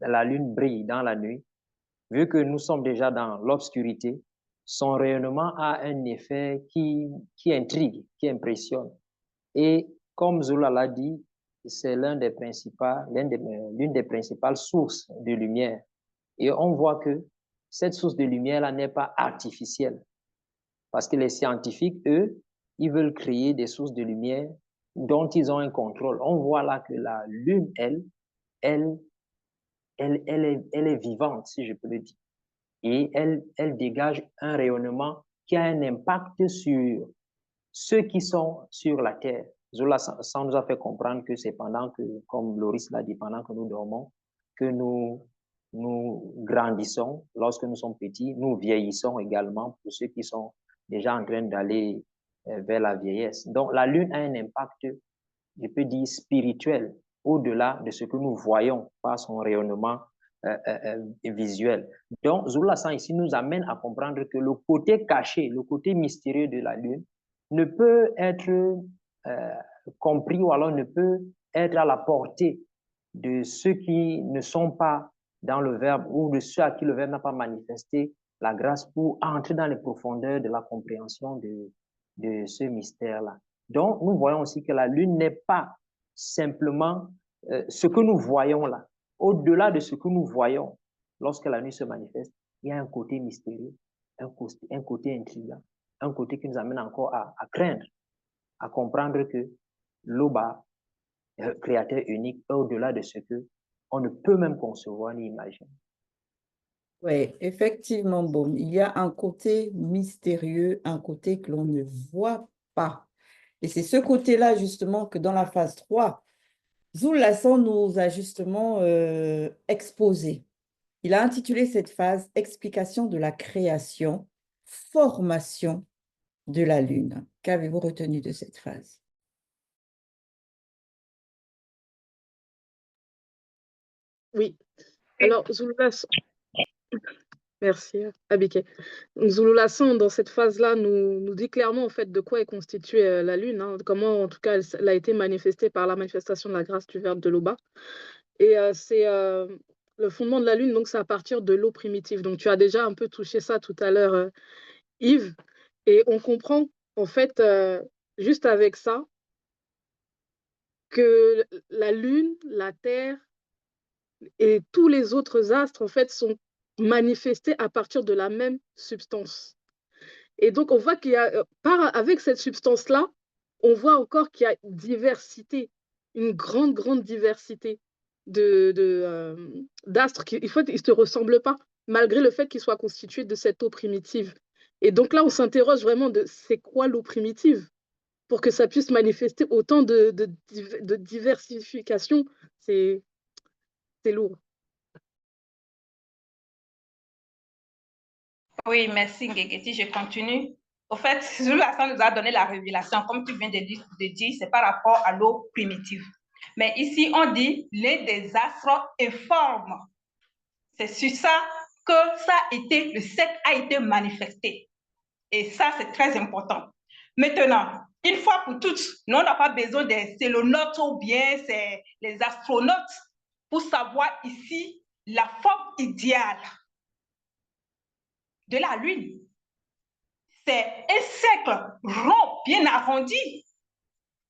la Lune brille dans la nuit, vu que nous sommes déjà dans l'obscurité, son rayonnement a un effet qui intrigue, qui impressionne. Et comme Zola l'a dit, c'est l'une des principales sources de lumière. Et on voit que cette source de lumière-là n'est pas artificielle. Parce que les scientifiques, eux, ils veulent créer des sources de lumière dont ils ont un contrôle. On voit là que la Lune, elle, elle est vivante, si je peux le dire. Et elle dégage un rayonnement qui a un impact sur ceux qui sont sur la Terre. Zola, ça nous a fait comprendre que c'est pendant que, comme Loris l'a dit, pendant que nous dormons, que nous grandissons. Lorsque nous sommes petits, nous vieillissons également pour ceux qui sont déjà en train d'aller vers la vieillesse. Donc, la Lune a un impact, je peux dire, spirituel, au-delà de ce que nous voyons par son rayonnement visuel. Donc, Zola ici nous amène à comprendre que le côté caché, le côté mystérieux de la Lune ne peut être compris ou alors ne peut être à la portée de ceux qui ne sont pas dans le Verbe ou de ceux à qui le Verbe n'a pas manifesté la grâce pour entrer dans les profondeurs de la compréhension de ce mystère-là. Donc, nous voyons aussi que la Lune n'est pas simplement ce que nous voyons là. Au-delà de ce que nous voyons, lorsque la nuit se manifeste, il y a un côté mystérieux, un côté intriguant, un côté qui nous amène encore à craindre, à comprendre que l'Oba, créateur unique, est au-delà de ce que on ne peut même concevoir ni imaginer. Oui, effectivement, bon, il y a un côté mystérieux, un côté que l'on ne voit pas. Et c'est ce côté-là, justement, que dans la phase 3, Zul Lassan nous a justement exposé. Il a intitulé cette phase « Explication de la création, formation de la Lune ». Qu'avez-vous retenu de cette phase? Oui. Alors, Zulu Lassan, merci, Abike. Zulu Lassan, dans cette phase-là, nous dit clairement en fait de quoi est constituée la Lune, hein, comment en tout cas elle a été manifestée par la manifestation de la grâce du Verbe de l'Oba. Et c'est le fondement de la Lune, donc c'est à partir de l'eau primitive. Donc tu as déjà un peu touché ça tout à l'heure, Yves. Et on comprend en fait juste avec ça que la Lune, la Terre et tous les autres astres en fait sont manifestés à partir de la même substance. Et donc on voit qu'il y a, avec cette substance-là, on voit encore qu'il y a diversité, une grande, grande diversité d'astres qui, en fait, ils ne se ressemblent pas, malgré le fait qu'ils soient constitués de cette eau primitive. Et donc là, on s'interroge vraiment de c'est quoi l'eau primitive pour que ça puisse manifester autant de diversification. C'est lourd. Oui, merci Ngegeti, je continue. Au fait, Jules Hassan nous a donné la révélation, comme tu viens de dire, c'est par rapport à l'eau primitive. Mais ici, on dit les désastres informes. C'est sur ça que le secte a été manifesté. Et ça, c'est très important. Maintenant, une fois pour toutes, nous, on n'a pas besoin des célonautes ou bien les astronautes pour savoir ici la forme idéale de la Lune. C'est un cercle rond, bien arrondi.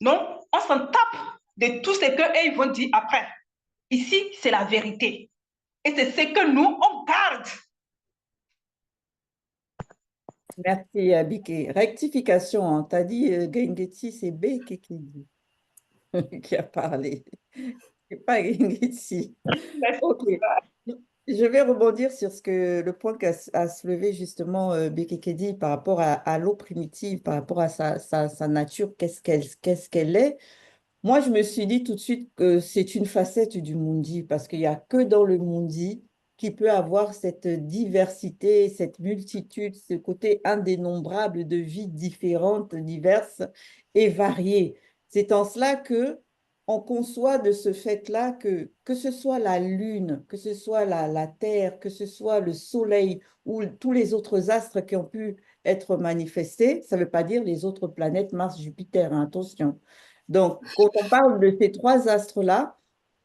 Non, on s'en tape de tout ce qu'eux vont dire après. Ici, c'est la vérité. Et c'est ce que nous, on garde. Merci, Biki. Rectification, hein. Tu as dit Gengeti, c'est Beke qui dit, qui a parlé. C'est pas Gengeti. Ok. Je vais rebondir sur le point qu'a soulevé justement Bekekedi par rapport à l'eau primitive, par rapport à sa nature, qu'est-ce qu'elle est. Moi, je me suis dit tout de suite que c'est une facette du Mundi, parce qu'il n'y a que dans le Mundi qui peut avoir cette diversité, cette multitude, ce côté indénombrable de vies différentes, diverses et variées. C'est en cela que on conçoit de ce fait-là que ce soit la Lune, que ce soit la Terre, que ce soit le Soleil ou tous les autres astres qui ont pu être manifestés, ça ne veut pas dire les autres planètes, Mars, Jupiter, hein, attention. Donc, quand on parle de ces trois astres-là,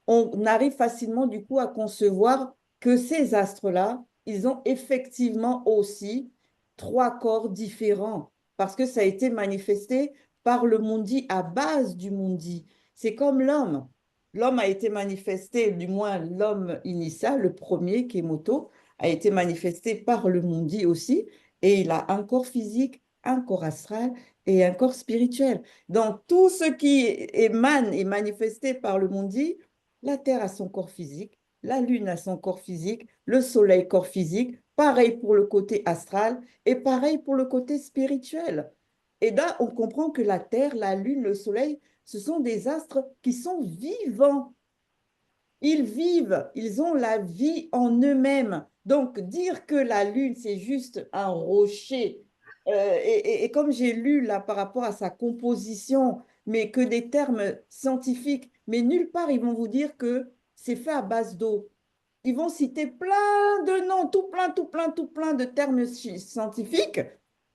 on arrive facilement du coup à concevoir que ces astres-là, ils ont effectivement aussi trois corps différents parce que ça a été manifesté par le Mundi à base du Mundi. C'est comme l'homme. L'homme a été manifesté, du moins l'homme initial, le premier, Kemoto, a été manifesté par le Mundi aussi, et il a un corps physique, un corps astral et un corps spirituel. Donc, tout ce qui émane et manifesté par le Mundi, la Terre a son corps physique, la Lune a son corps physique, le Soleil corps physique, pareil pour le côté astral et pareil pour le côté spirituel. Et là, on comprend que la Terre, la Lune, le Soleil, ce sont des astres qui sont vivants. Ils vivent, ils ont la vie en eux-mêmes. Donc, dire que la Lune, c'est juste un rocher, et comme j'ai lu là par rapport à sa composition, mais que des termes scientifiques, mais nulle part ils vont vous dire que c'est fait à base d'eau. Ils vont citer plein de noms, tout plein de termes scientifiques,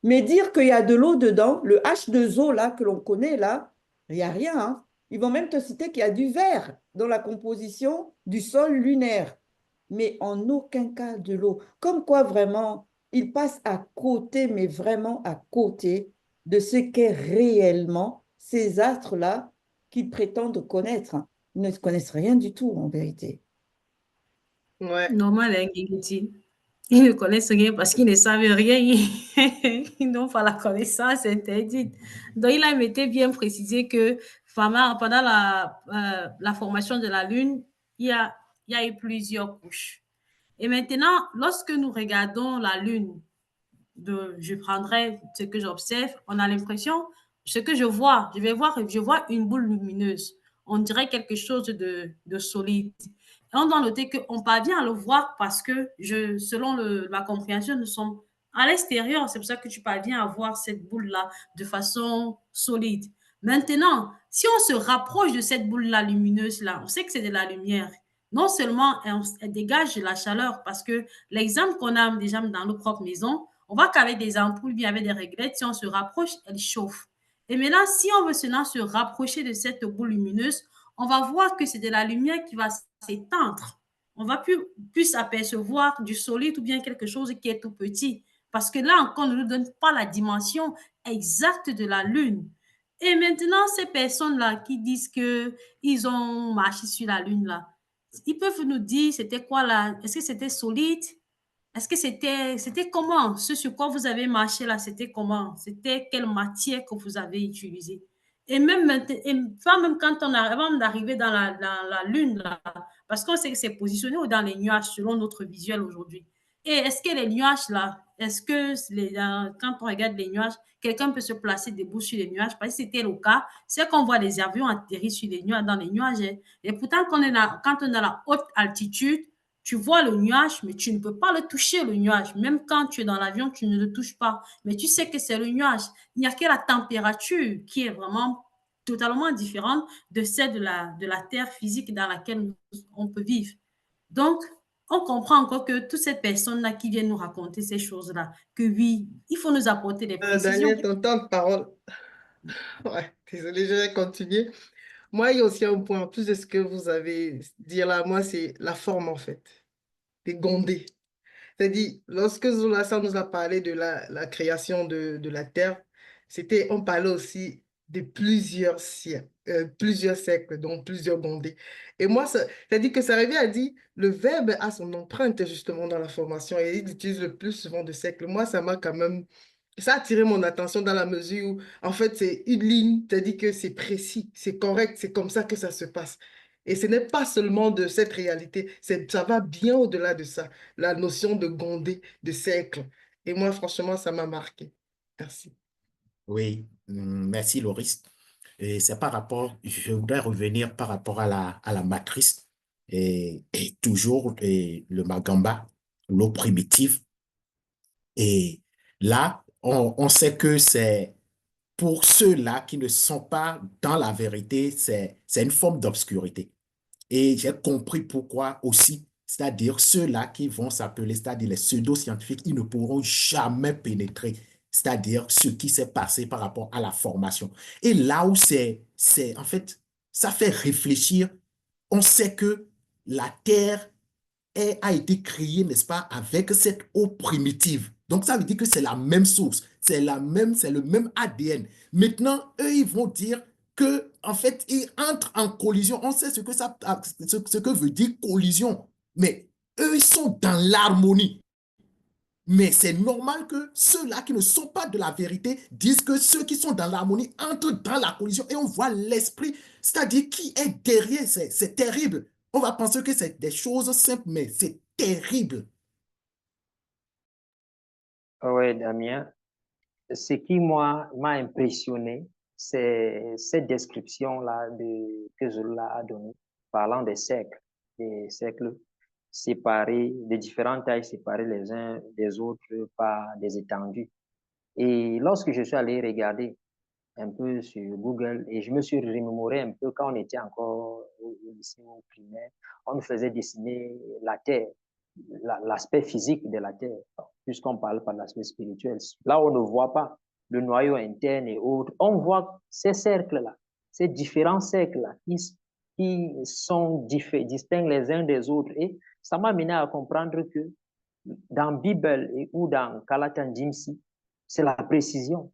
mais dire qu'il y a de l'eau dedans, le H2O là que l'on connaît là, il n'y a rien, hein. Ils vont même te citer qu'il y a du verre dans la composition du sol lunaire, mais en aucun cas de l'eau. Comme quoi vraiment, ils passent à côté, mais vraiment à côté de ce qu'est réellement ces astres-là qu'ils prétendent connaître. Ils ne connaissent rien du tout en vérité. Ouais. Normal, hein, Guigui. Ils ne connaissent rien parce qu'ils ne savent rien. Ils n'ont pas la connaissance interdite. Donc, il a été bien précisé que pendant la formation de la Lune, il y a eu plusieurs couches. Et maintenant, lorsque nous regardons la Lune, je prendrai ce que j'observe, on a l'impression, ce que je vois une boule lumineuse. On dirait quelque chose de solide. Et on doit noter qu'on parvient à le voir parce que, selon ma compréhension, nous sommes à l'extérieur. C'est pour ça que tu parviens à voir cette boule-là de façon solide. Maintenant, si on se rapproche de cette boule-là lumineuse-là, on sait que c'est de la lumière. Non seulement elle dégage de la chaleur, parce que l'exemple qu'on a déjà dans nos propres maisons, on voit qu'avec des ampoules, bien avec des réglettes, si on se rapproche, elle chauffe. Et maintenant, si on veut se rapprocher de cette boule lumineuse, on va voir que c'est de la lumière qui va s'étendre. On va plus apercevoir du solide ou bien quelque chose qui est tout petit. Parce que là encore, on ne nous donne pas la dimension exacte de la Lune. Et maintenant, ces personnes-là qui disent qu'ils ont marché sur la Lune, là, ils peuvent nous dire c'était quoi là? Est-ce que c'était solide? Est-ce que c'était comment? Ce sur quoi vous avez marché là, c'était comment? C'était quelle matière que vous avez utilisée? Et même quand avant d'arriver dans la Lune, là, parce qu'on sait que c'est positionné dans les nuages selon notre visuel aujourd'hui. Et est-ce que les nuages là, est-ce que quand on regarde les nuages, quelqu'un peut se placer debout sur les nuages? Parce que c'était le cas, c'est qu'on voit des avions atterrir sur les nuages, dans les nuages. Et pourtant, quand on est à la haute altitude, Tu vois le nuage, mais tu ne peux pas le toucher, le nuage. Même quand tu es dans l'avion, tu ne le touches pas. Mais tu sais que c'est le nuage. Il n'y a que la température qui est vraiment totalement différente de celle de la terre physique dans laquelle on peut vivre. Donc, on comprend encore que toutes ces personnes-là qui viennent nous raconter ces choses-là, que oui, il faut nous apporter des précisions. Daniel, ton temps de parole. Ouais, désolé, je vais continuer. Moi, il y a aussi un point, en plus de ce que vous avez dit là, moi, c'est la forme, en fait, des gondés. C'est-à-dire, lorsque Zoulassa nous a parlé de la création de la Terre, on parlait aussi de plusieurs siècles, donc plusieurs gondés. Et moi, c'est-à-dire que ça revient à dire, le verbe a son empreinte justement dans la formation et il utilise le plus souvent de siècles. Moi, ça a attiré mon attention dans la mesure où, en fait, c'est une ligne, c'est-à-dire que c'est précis, c'est correct, c'est comme ça que ça se passe. Et ce n'est pas seulement de cette réalité, ça va bien au-delà de ça, la notion de gondé, de siècle. Et moi, franchement, ça m'a marqué. Merci. Oui, merci Loris. Et c'est par rapport, je voudrais revenir par rapport à la matrice et toujours le Magamba, l'eau primitive. Et là, on sait que c'est pour ceux-là qui ne sont pas dans la vérité, c'est une forme d'obscurité. Et j'ai compris pourquoi aussi, c'est-à-dire ceux-là qui vont s'appeler, c'est-à-dire les pseudo-scientifiques, ils ne pourront jamais pénétrer, c'est-à-dire ce qui s'est passé par rapport à la formation. Et là où en fait, ça fait réfléchir, on sait que la Terre a été créée, n'est-ce pas, avec cette eau primitive. Donc, ça veut dire que c'est la même source, c'est le même ADN. Maintenant, eux, ils vont dire que, en fait, ils entrent en collision. On sait ce que veut dire collision, mais eux, ils sont dans l'harmonie. Mais c'est normal que ceux-là qui ne sont pas de la vérité disent que ceux qui sont dans l'harmonie entrent dans la collision et on voit l'esprit, c'est-à-dire qui est derrière. C'est terrible. On va penser que c'est des choses simples, mais c'est terrible. Oui, Damien. Ce qui, moi, m'a impressionné, c'est cette description-là que Zola a donnée, parlant des siècles séparés, de différentes tailles séparées les uns des autres par des étendues. Et lorsque je suis allé regarder un peu sur Google et je me suis remémoré un peu quand on était encore au lycée primaire, on nous faisait dessiner la Terre, l'aspect physique de la Terre, puisqu'on parle pas de l'aspect spirituel. Là, on ne voit pas le noyau interne et autres. On voit ces cercles-là, ces différents cercles-là qui sont distincts les uns des autres. Et ça m'a amené à comprendre que dans Bible ou dans Kalatan Jimsi, c'est la précision.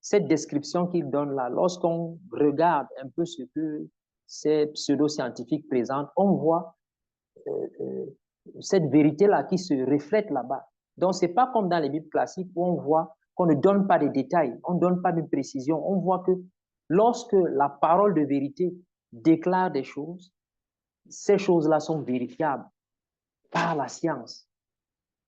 Cette description qu'il donne là, lorsqu'on regarde un peu ce que ces pseudo-scientifiques présentent, on voit cette vérité-là qui se reflète là-bas. Donc, ce n'est pas comme dans les Bibles classiques où on voit qu'on ne donne pas de détails, on ne donne pas de précision. On voit que lorsque la parole de vérité déclare des choses, ces choses-là sont vérifiables par la science.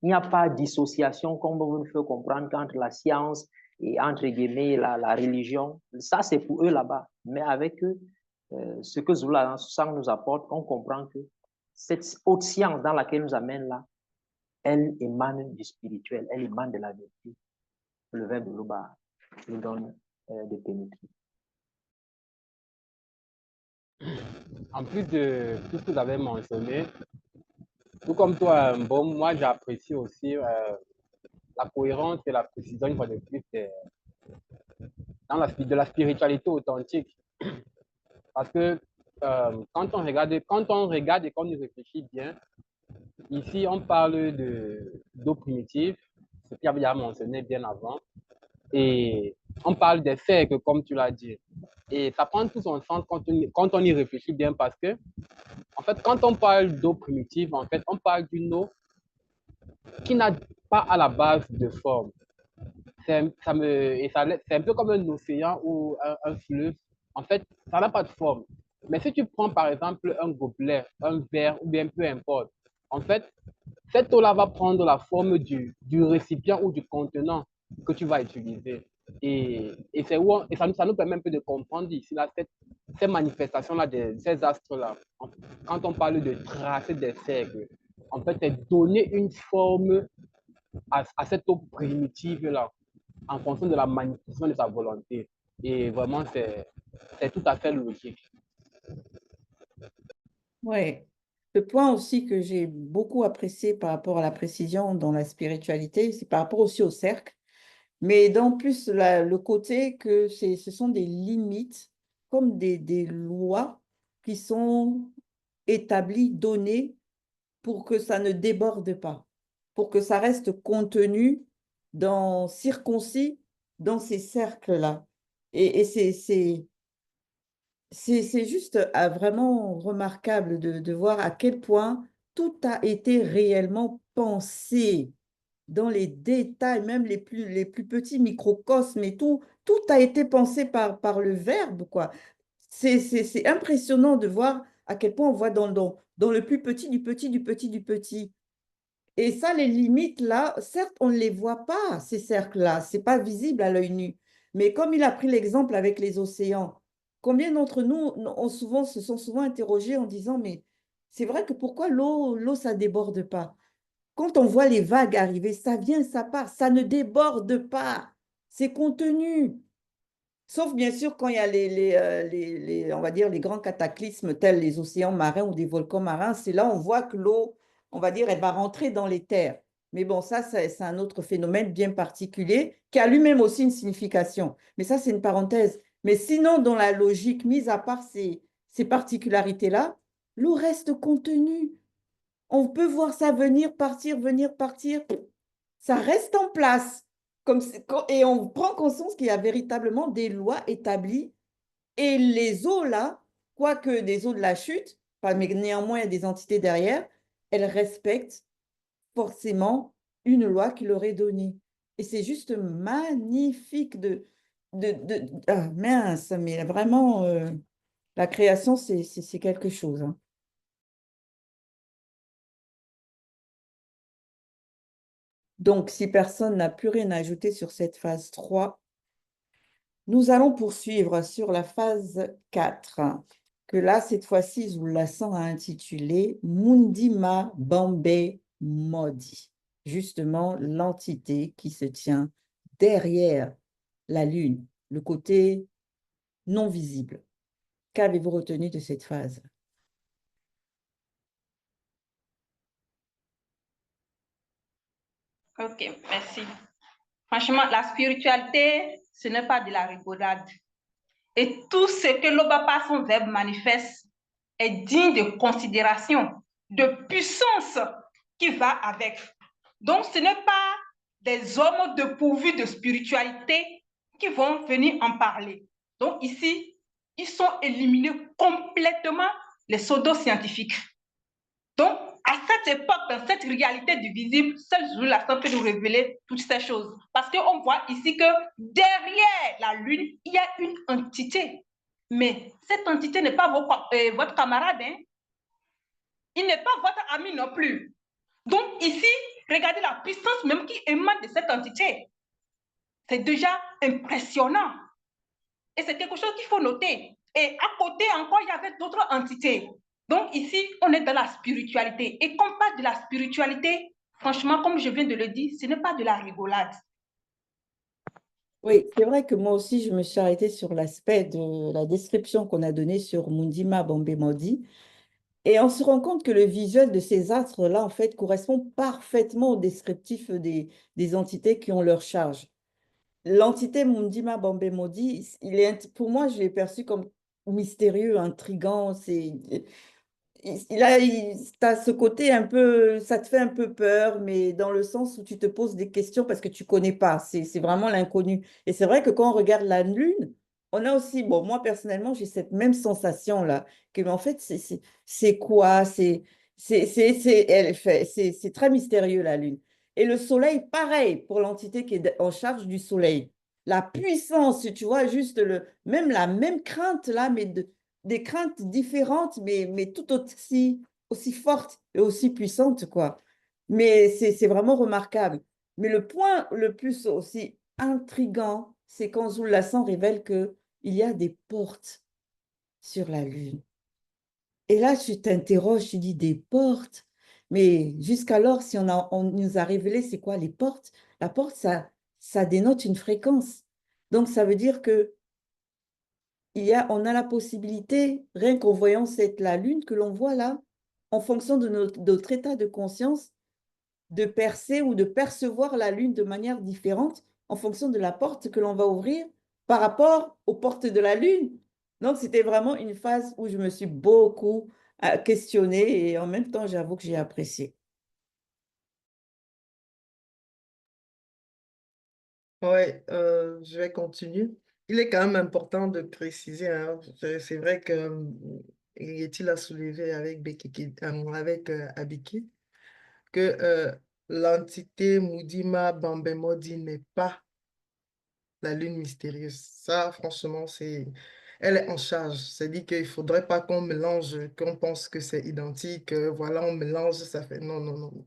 Il n'y a pas de dissociation, comme vous nous fait comprendre, qu'entre la science et, entre guillemets, la religion. Ça, c'est pour eux là-bas. Mais avec eux, ce que Zoula nous apporte, on comprend que cette haute science dans laquelle nous amène là, elle émane du spirituel, elle émane de la vérité. Le verbe de Loba nous donne de pénétrer. En plus de tout ce que vous avez mentionné, tout comme toi, bon, moi j'apprécie aussi la cohérence et la précision, une fois de plus, de la spiritualité authentique. Parce que quand on regarde et qu'on y réfléchit bien, ici on parle d'eau primitive, ce qu'il avait déjà mentionné bien avant, et on parle des cercles, comme tu l'as dit. Et ça prend tout son sens quand on y réfléchit bien parce que, en fait, quand on parle d'eau primitive, en fait, on parle d'une eau qui n'a pas à la base de forme. C'est un peu comme un océan ou un fleuve. En fait, ça n'a pas de forme. Mais si tu prends par exemple un gobelet, un verre ou bien peu importe, en fait, cette eau-là va prendre la forme du récipient ou du contenant que tu vas utiliser. Et ça nous permet un peu de comprendre ici là, ces manifestations-là, ces astres-là. Quand on parle de tracer des cercles, en fait, c'est donner une forme à cette eau primitive-là, en fonction de la manifestation de sa volonté. Et vraiment, c'est tout à fait logique. Oui. Le point aussi que j'ai beaucoup apprécié par rapport à la précision dans la spiritualité, c'est par rapport aussi au cercle, mais dans plus le côté que ce sont des limites, comme des lois qui sont établies, données pour que ça ne déborde pas, pour que ça reste contenu, circoncis dans ces cercles-là. Et c'est juste vraiment remarquable de voir à quel point tout a été réellement pensé dans les détails, même les plus petits microcosmes et tout a été pensé par le verbe, quoi. C'est impressionnant de voir à quel point on voit dans le plus petit, du petit, du petit, du petit. Et ça, les limites, là, certes, on ne les voit pas, ces cercles-là, ce n'est pas visible à l'œil nu. Mais comme il a pris l'exemple avec les océans, combien d'entre nous se sont souvent interrogés en disant, mais c'est vrai que pourquoi l'eau, ça ne déborde pas? Quand on voit les vagues arriver, ça vient, ça part, ça ne déborde pas, c'est contenu. Sauf bien sûr quand il y a on va dire, les grands cataclysmes tels les océans marins ou des volcans marins, c'est là on voit que l'eau, on va dire, elle va rentrer dans les terres. Mais bon, ça, c'est un autre phénomène bien particulier qui a lui-même aussi une signification. Mais ça, c'est une parenthèse. Mais sinon, dans la logique, mise à part ces particularités-là, l'eau reste contenue. On peut voir ça venir, partir. Ça reste en place. Et on prend conscience qu'il y a véritablement des lois établies. Et les eaux là, quoique des eaux de la chute, mais néanmoins il y a des entités derrière, elles respectent forcément une loi qui leur est donnée. Et c'est juste magnifique ah, mince, mais vraiment, la création, c'est quelque chose, hein. Donc, si personne n'a plus rien à ajouter sur cette phase 3, nous allons poursuivre sur la phase 4, que là, cette fois-ci, Zulasan a intitulé Mundima Bambe Modi, justement l'entité qui se tient derrière la Lune, le côté non visible. Qu'avez-vous retenu de cette phase? Ok, merci. Franchement, la spiritualité, ce n'est pas de la rigolade. Et tout ce que l'Oba par son verbe manifeste est digne de considération, de puissance qui va avec. Donc, ce n'est pas des hommes dépourvus de spiritualité qui vont venir en parler. Donc, ici, ils sont éliminés complètement les pseudo-scientifiques. Donc, à cette époque, dans cette réalité du visible, seul Zulasan peut nous révéler toutes ces choses. Parce qu'on voit ici que derrière la Lune, il y a une entité. Mais cette entité n'est pas votre camarade, hein? Il n'est pas votre ami non plus. Donc ici, regardez la puissance même qui émane de cette entité. C'est déjà impressionnant. Et c'est quelque chose qu'il faut noter. Et à côté encore, il y avait d'autres entités. Donc ici, on est dans la spiritualité. Et quand on parle de la spiritualité, franchement, comme je viens de le dire, ce n'est pas de la rigolade. Oui, c'est vrai que moi aussi, je me suis arrêtée sur l'aspect de la description qu'on a donnée sur Mundima Bambe Modi. Et on se rend compte que le visuel de ces astres-là, en fait, correspond parfaitement au descriptif des entités qui ont leur charge. L'entité Mundima Bambe Modi, pour moi, je l'ai perçu comme mystérieux, intriguant. T'as ce côté un peu, ça te fait un peu peur, mais dans le sens où tu te poses des questions parce que tu connais pas. C'est vraiment l'inconnu. Et c'est vrai que quand on regarde la Lune, on a aussi, bon, moi personnellement, j'ai cette même sensation-là, que mais en fait, c'est quoi? C'est très mystérieux, la Lune. Et le Soleil, pareil, pour l'entité qui est en charge du Soleil. La puissance, tu vois, juste même la même crainte là, mais des craintes différentes, mais tout aussi fortes et aussi puissantes, quoi. Mais c'est vraiment remarquable. Mais le point le plus aussi intriguant, c'est quand Zulasan révèle qu'il y a des portes sur la Lune. Et là, tu t'interroges, tu dis des portes. Mais jusqu'alors, si on nous a révélé c'est quoi les portes, la porte, ça dénote une fréquence. Donc, ça veut dire que on a la possibilité, rien qu'en voyant la lune que l'on voit là, en fonction de notre état de conscience, de percer ou de percevoir la lune de manière différente en fonction de la porte que l'on va ouvrir par rapport aux portes de la lune. Donc, c'était vraiment une phase où je me suis beaucoup questionnée et en même temps, j'avoue que j'ai apprécié. Ouais, je vais continuer. Il est quand même important de préciser, hein, c'est vrai que Yeti l'a soulevé avec Abiki, que l'entité Mudima Bambemodi n'est pas la lune mystérieuse. Ça, franchement, elle est en charge. C'est-à-dire qu'il ne faudrait pas qu'on mélange, qu'on pense que c'est identique, voilà, on mélange, ça fait... Non, non, non. Non.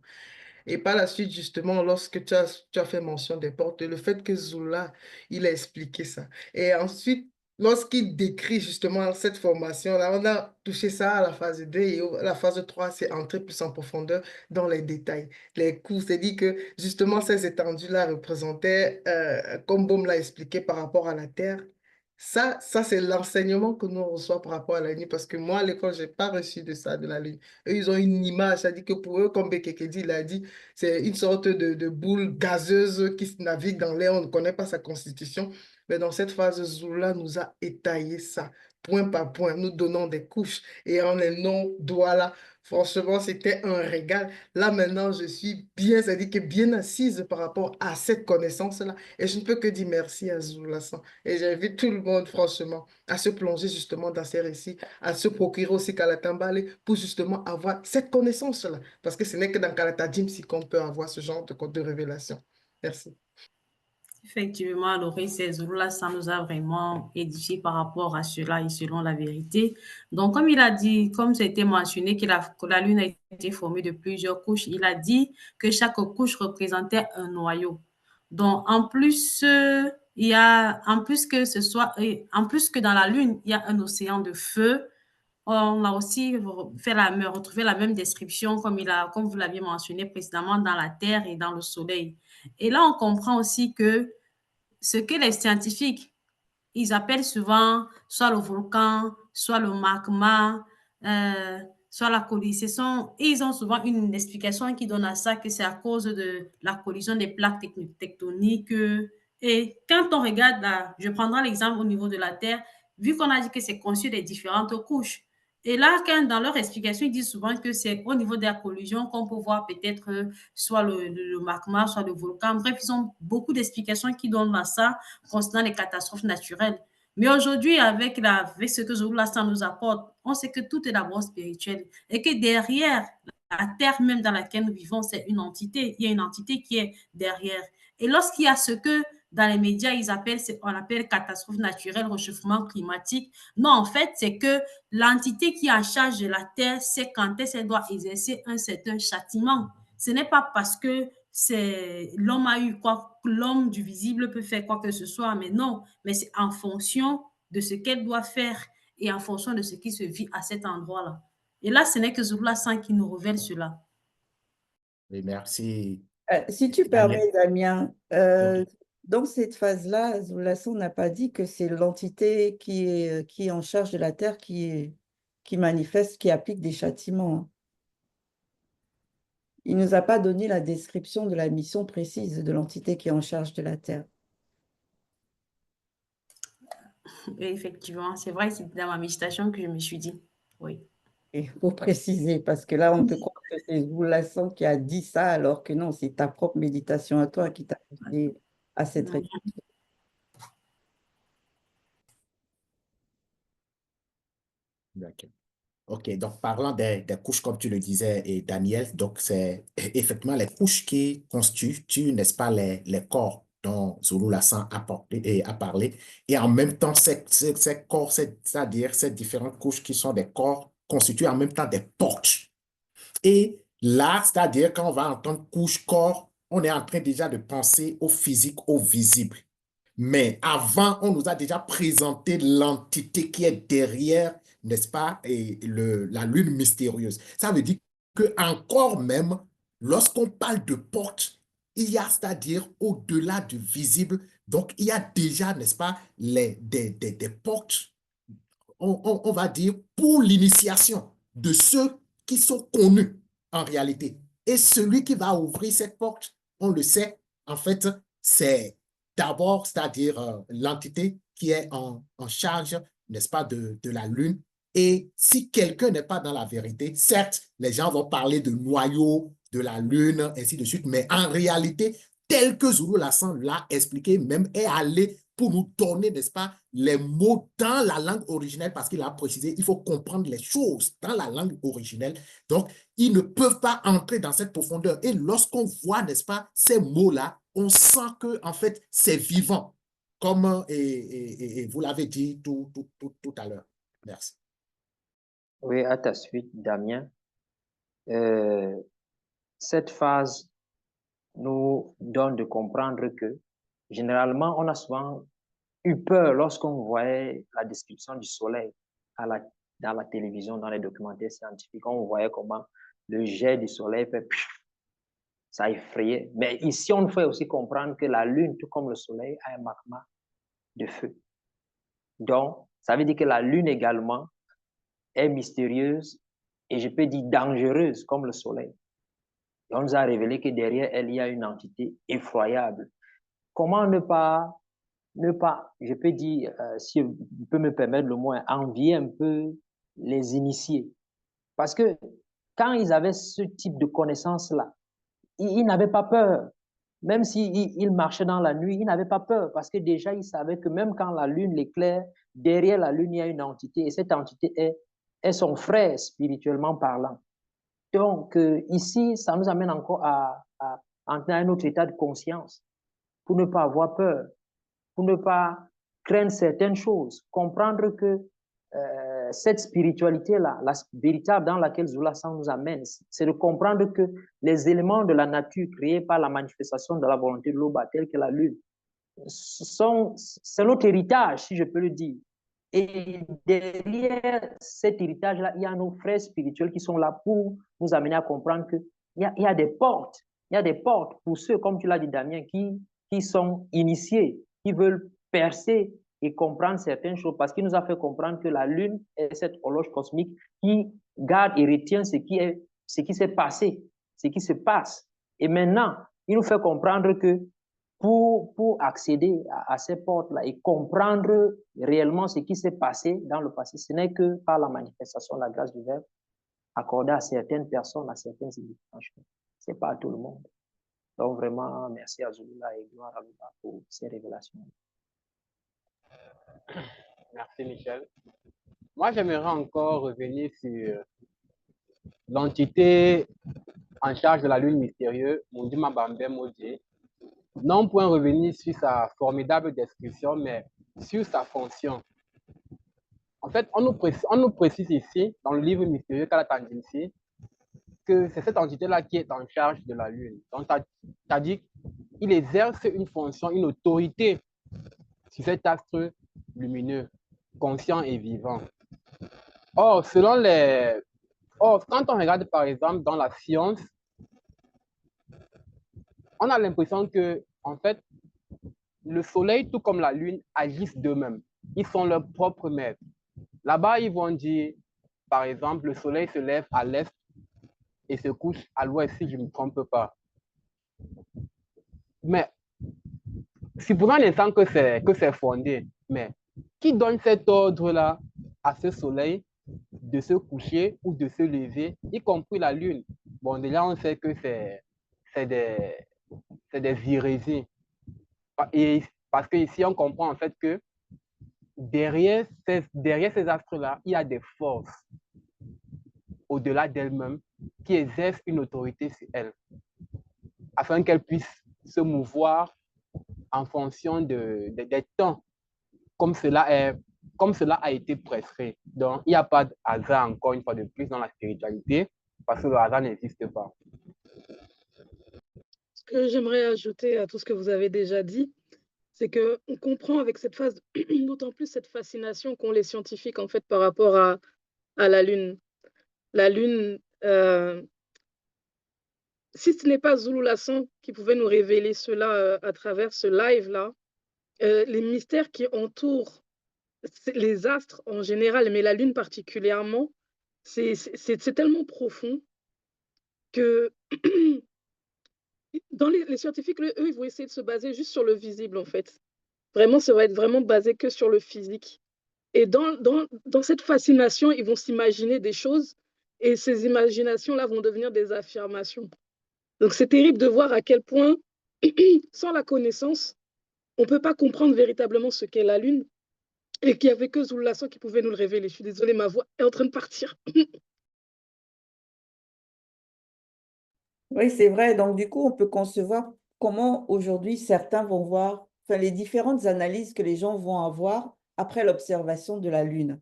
Et par la suite, justement, lorsque tu as fait mention des portes, le fait que Zola, il a expliqué ça. Et ensuite, lorsqu'il décrit justement cette formation-là, on a touché ça à la phase 2 et la phase 3, c'est entrer plus en profondeur dans les détails, les coûts. C'est-à-dire que justement, ces étendues-là représentaient, comme Baume l'a expliqué par rapport à la Terre, ça c'est l'enseignement que nous on reçoit par rapport à la Lune, parce que moi, à l'école, je n'ai pas reçu de ça, de la Lune. Eux, ils ont une image, c'est-à-dire que pour eux, comme Bekekedi l'a dit, c'est une sorte de boule gazeuse qui navigue dans l'air, on ne connaît pas sa constitution. Mais dans cette phase, Zula nous a étayé ça, point par point, nous donnant des couches et en les noms Douala. Franchement, c'était un régal. Là, maintenant, je suis bien, c'est-à-dire que bien assise par rapport à cette connaissance-là. Et je ne peux que dire merci à Zula. Et j'invite tout le monde, franchement, à se plonger justement dans ces récits, à se procurer aussi Kalatambale pour justement avoir cette connaissance-là. Parce que ce n'est que dans Kalata Jimsi qu'on peut avoir ce genre de révélation. Merci. Effectivement, Laurie, ces jours-là, ça nous a vraiment édifié par rapport à cela et selon la vérité. Donc, comme il a dit, comme ça a été mentionné, que la Lune a été formée de plusieurs couches, il a dit que chaque couche représentait un noyau. Donc, en plus, en plus que dans la Lune, il y a un océan de feu. On a aussi retrouvé la même description comme vous l'aviez mentionné précédemment dans la Terre et dans le Soleil. Et là, on comprend aussi que ce que les scientifiques, ils appellent souvent soit le volcan, soit le magma, soit la collision. Ils ont souvent une explication qui donne à ça que c'est à cause de la collision des plaques tectoniques. Et quand on regarde là, je prendrai l'exemple au niveau de la Terre, vu qu'on a dit que c'est conçu des différentes couches. Et là, quand dans leur explication, ils disent souvent que c'est au niveau de la collision qu'on peut voir peut-être soit le magma, soit le volcan. Bref, ils ont beaucoup d'explications qui donnent à ça concernant les catastrophes naturelles. Mais aujourd'hui, avec ce que Zoulassa nous apporte, on sait que tout est d'abord spirituel et que derrière la terre même dans laquelle nous vivons, c'est une entité. Il y a une entité qui est derrière. Et lorsqu'il y a ce que dans les médias, on appelle catastrophe naturelle, réchauffement climatique. Non, en fait, c'est que l'entité qui est en charge de la terre sait quand est-ce qu'elle doit exercer un certain châtiment. Ce n'est pas parce que l'homme a eu quoi, l'homme du visible peut faire quoi que ce soit, mais non, mais c'est en fonction de ce qu'elle doit faire et en fonction de ce qui se vit à cet endroit-là. Et là, ce n'est que Zoula San qui nous révèle cela. Et merci, Si tu Daniel. permets, Damien, Ok. dans cette phase-là, Zoulassou n'a pas dit que c'est l'entité qui est en charge de la Terre qui manifeste, qui applique des châtiments. Il ne nous a pas donné la description de la mission précise de l'entité qui est en charge de la Terre. Et effectivement, c'est vrai, c'est dans ma méditation que je me suis dit. Oui. Il faut préciser, parce que là, on peut croire que c'est Zoulassou qui a dit ça, alors que non, c'est ta propre méditation à toi qui t'a poussé à cette réflexion. D'accord. OK, donc parlant des couches, comme tu le disais, et Daniel, donc c'est effectivement les couches qui constituent, n'est-ce pas, les corps dont Zulu Lassan a parlé, et en même temps, ces corps, c'est-à-dire ces différentes couches qui sont des corps, constituent en même temps des portes. Et là, c'est-à-dire quand on va entendre couche, corps, on est en train déjà de penser au physique, au visible. Mais avant, on nous a déjà présenté l'entité qui est derrière, n'est-ce pas, et la lune mystérieuse. Ça veut dire que encore même, lorsqu'on parle de porte, il y a, c'est-à-dire au-delà du visible, donc il y a déjà, n'est-ce pas, des portes, on va dire, pour l'initiation de ceux qui sont connus en réalité. Et celui qui va ouvrir cette porte, on le sait, en fait, c'est d'abord, c'est-à-dire l'entité qui est en charge, n'est-ce pas, de la Lune. Et si quelqu'un n'est pas dans la vérité, certes, les gens vont parler de noyau, de la Lune, ainsi de suite, mais en réalité, tel que Zulu Lassane l'a expliqué, même est allé pour nous donner, n'est-ce pas, les mots dans la langue originelle, parce qu'il a précisé, il faut comprendre les choses dans la langue originelle. Donc, ils ne peuvent pas entrer dans cette profondeur. Et lorsqu'on voit, n'est-ce pas, ces mots-là, on sent que, en fait, c'est vivant, comme et vous l'avez dit tout à l'heure. Merci. Oui, à ta suite, Damien. Cette phase nous donne de comprendre que, généralement, on a souvent eu peur lorsqu'on voyait la description du soleil dans la télévision, dans les documentaires scientifiques. On voyait comment le jet du soleil fait... Ça effrayait. Mais ici, on fait aussi comprendre que la Lune, tout comme le soleil, a un magma de feu. Donc, ça veut dire que la Lune également est mystérieuse et je peux dire dangereuse comme le soleil. Et on nous a révélé que derrière elle, il y a une entité effroyable. Comment ne pas, je peux dire, si on peut me permettre le mot, envier un peu les initiés. Parce que quand ils avaient ce type de connaissances-là, ils n'avaient pas peur. Même s'ils marchaient dans la nuit, ils n'avaient pas peur parce que déjà, ils savaient que même quand la lune l'éclaire, derrière la lune, il y a une entité et cette entité est son frère spirituellement parlant. Donc, ici, ça nous amène encore à entrer un autre état de conscience pour ne pas avoir peur, pour ne pas craindre certaines choses, comprendre que cette spiritualité-là, la véritable dans laquelle Zulu Lassane nous amène, c'est de comprendre que les éléments de la nature créés par la manifestation de la volonté de l'Oba, tels que la lune, c'est notre héritage, si je peux le dire. Et derrière cet héritage-là, il y a nos frères spirituels qui sont là pour nous amener à comprendre qu'il y a des portes. Il y a des portes pour ceux, comme tu l'as dit, Damien, qui sont initiés, qui veulent percer et comprendre certaines choses, parce qu'il nous a fait comprendre que la Lune est cette horloge cosmique qui garde et retient ce qui s'est passé, ce qui se passe. Et maintenant, il nous fait comprendre que pour accéder à ces portes-là et comprendre réellement ce qui s'est passé dans le passé, ce n'est que par la manifestation de la grâce du Verbe accordée à certaines personnes, à certaines individus. Ce n'est pas à tout le monde. Donc vraiment, merci à Zulula et gloire à Allah pour ces révélations. Merci Michel. Moi, j'aimerais encore revenir sur l'entité en charge de la lune mystérieuse, Mundima Bambe Modi. Non point revenir sur sa formidable description, mais sur sa fonction. En fait, on nous précise ici, dans le livre mystérieux Kalatandinsi, que c'est cette entité-là qui est en charge de la Lune. Donc, tu as dit qu'il exerce une fonction, une autorité sur cet astre lumineux, conscient et vivant. Or, quand on regarde par exemple dans la science, on a l'impression que, en fait, le soleil, tout comme la lune, agissent d'eux-mêmes. Ils sont leurs propres maîtres. Là-bas, ils vont dire, par exemple, le soleil se lève à l'est et se couche à l'ouest, si je ne me trompe pas. Mais, supposons un instant que c'est fondé, mais qui donne cet ordre-là à ce soleil de se coucher ou de se lever, y compris la lune? Bon, déjà, on sait que c'est des hérésies. Et parce qu'ici, on comprend en fait que derrière ces astres-là, il y a des forces au-delà d'elles-mêmes qui exercent une autorité sur elles, afin qu'elles puissent se mouvoir en fonction des temps, comme cela a été prescrit. Donc, il n'y a pas de hasard, encore une fois de plus, dans la spiritualité, parce que le hasard n'existe pas. Ce que j'aimerais ajouter à tout ce que vous avez déjà dit, c'est qu'on comprend avec cette phase, d'autant plus cette fascination qu'ont les scientifiques en fait par rapport à la Lune. La Lune, si ce n'est pas Zulu Lasson qui pouvait nous révéler cela à travers ce live-là, les mystères qui entourent les astres en général, mais la Lune particulièrement, c'est tellement profond que dans les scientifiques, eux, ils vont essayer de se baser juste sur le visible, en fait. Vraiment, ça va être vraiment basé que sur le physique. Et dans cette fascination, ils vont s'imaginer des choses et ces imaginations-là vont devenir des affirmations. Donc, c'est terrible de voir à quel point, sans la connaissance, on ne peut pas comprendre véritablement ce qu'est la Lune et qu'il n'y avait que Zulasso qui pouvait nous le révéler. Je suis désolée, ma voix est en train de partir. Oui, c'est vrai. Donc, du coup, on peut concevoir comment aujourd'hui certains vont voir, enfin, les différentes analyses que les gens vont avoir après l'observation de la Lune.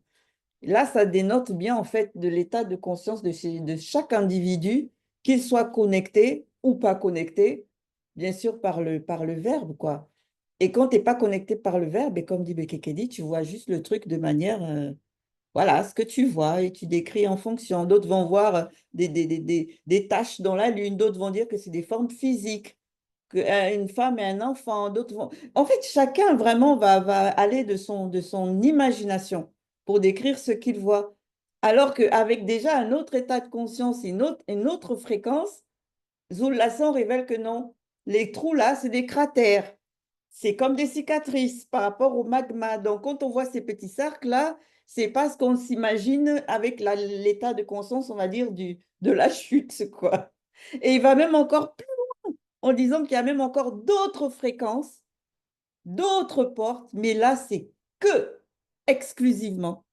Là, ça dénote bien, en fait, de l'état de conscience de chaque individu, qu'il soit connecté ou pas connecté, bien sûr, par le verbe, quoi. Et quand tu n'es pas connecté par le verbe, et comme dit Bekekedi, tu vois juste le truc de manière, voilà, ce que tu vois, et tu décris en fonction. D'autres vont voir des taches dans la lune, d'autres vont dire que c'est des formes physiques, que, une femme et un enfant, d'autres vont... En fait, chacun vraiment va aller de son imagination pour décrire ce qu'il voit. Alors qu'avec déjà un autre état de conscience, une autre fréquence, Zul Lasson révèle que non, les trous là, c'est des cratères. C'est comme des cicatrices par rapport au magma. Donc, quand on voit ces petits cercles-là, c'est pas ce qu'on s'imagine avec l'état de conscience, on va dire, de la chute, quoi. Et il va même encore plus loin en disant qu'il y a même encore d'autres fréquences, d'autres portes, mais là, c'est que exclusivement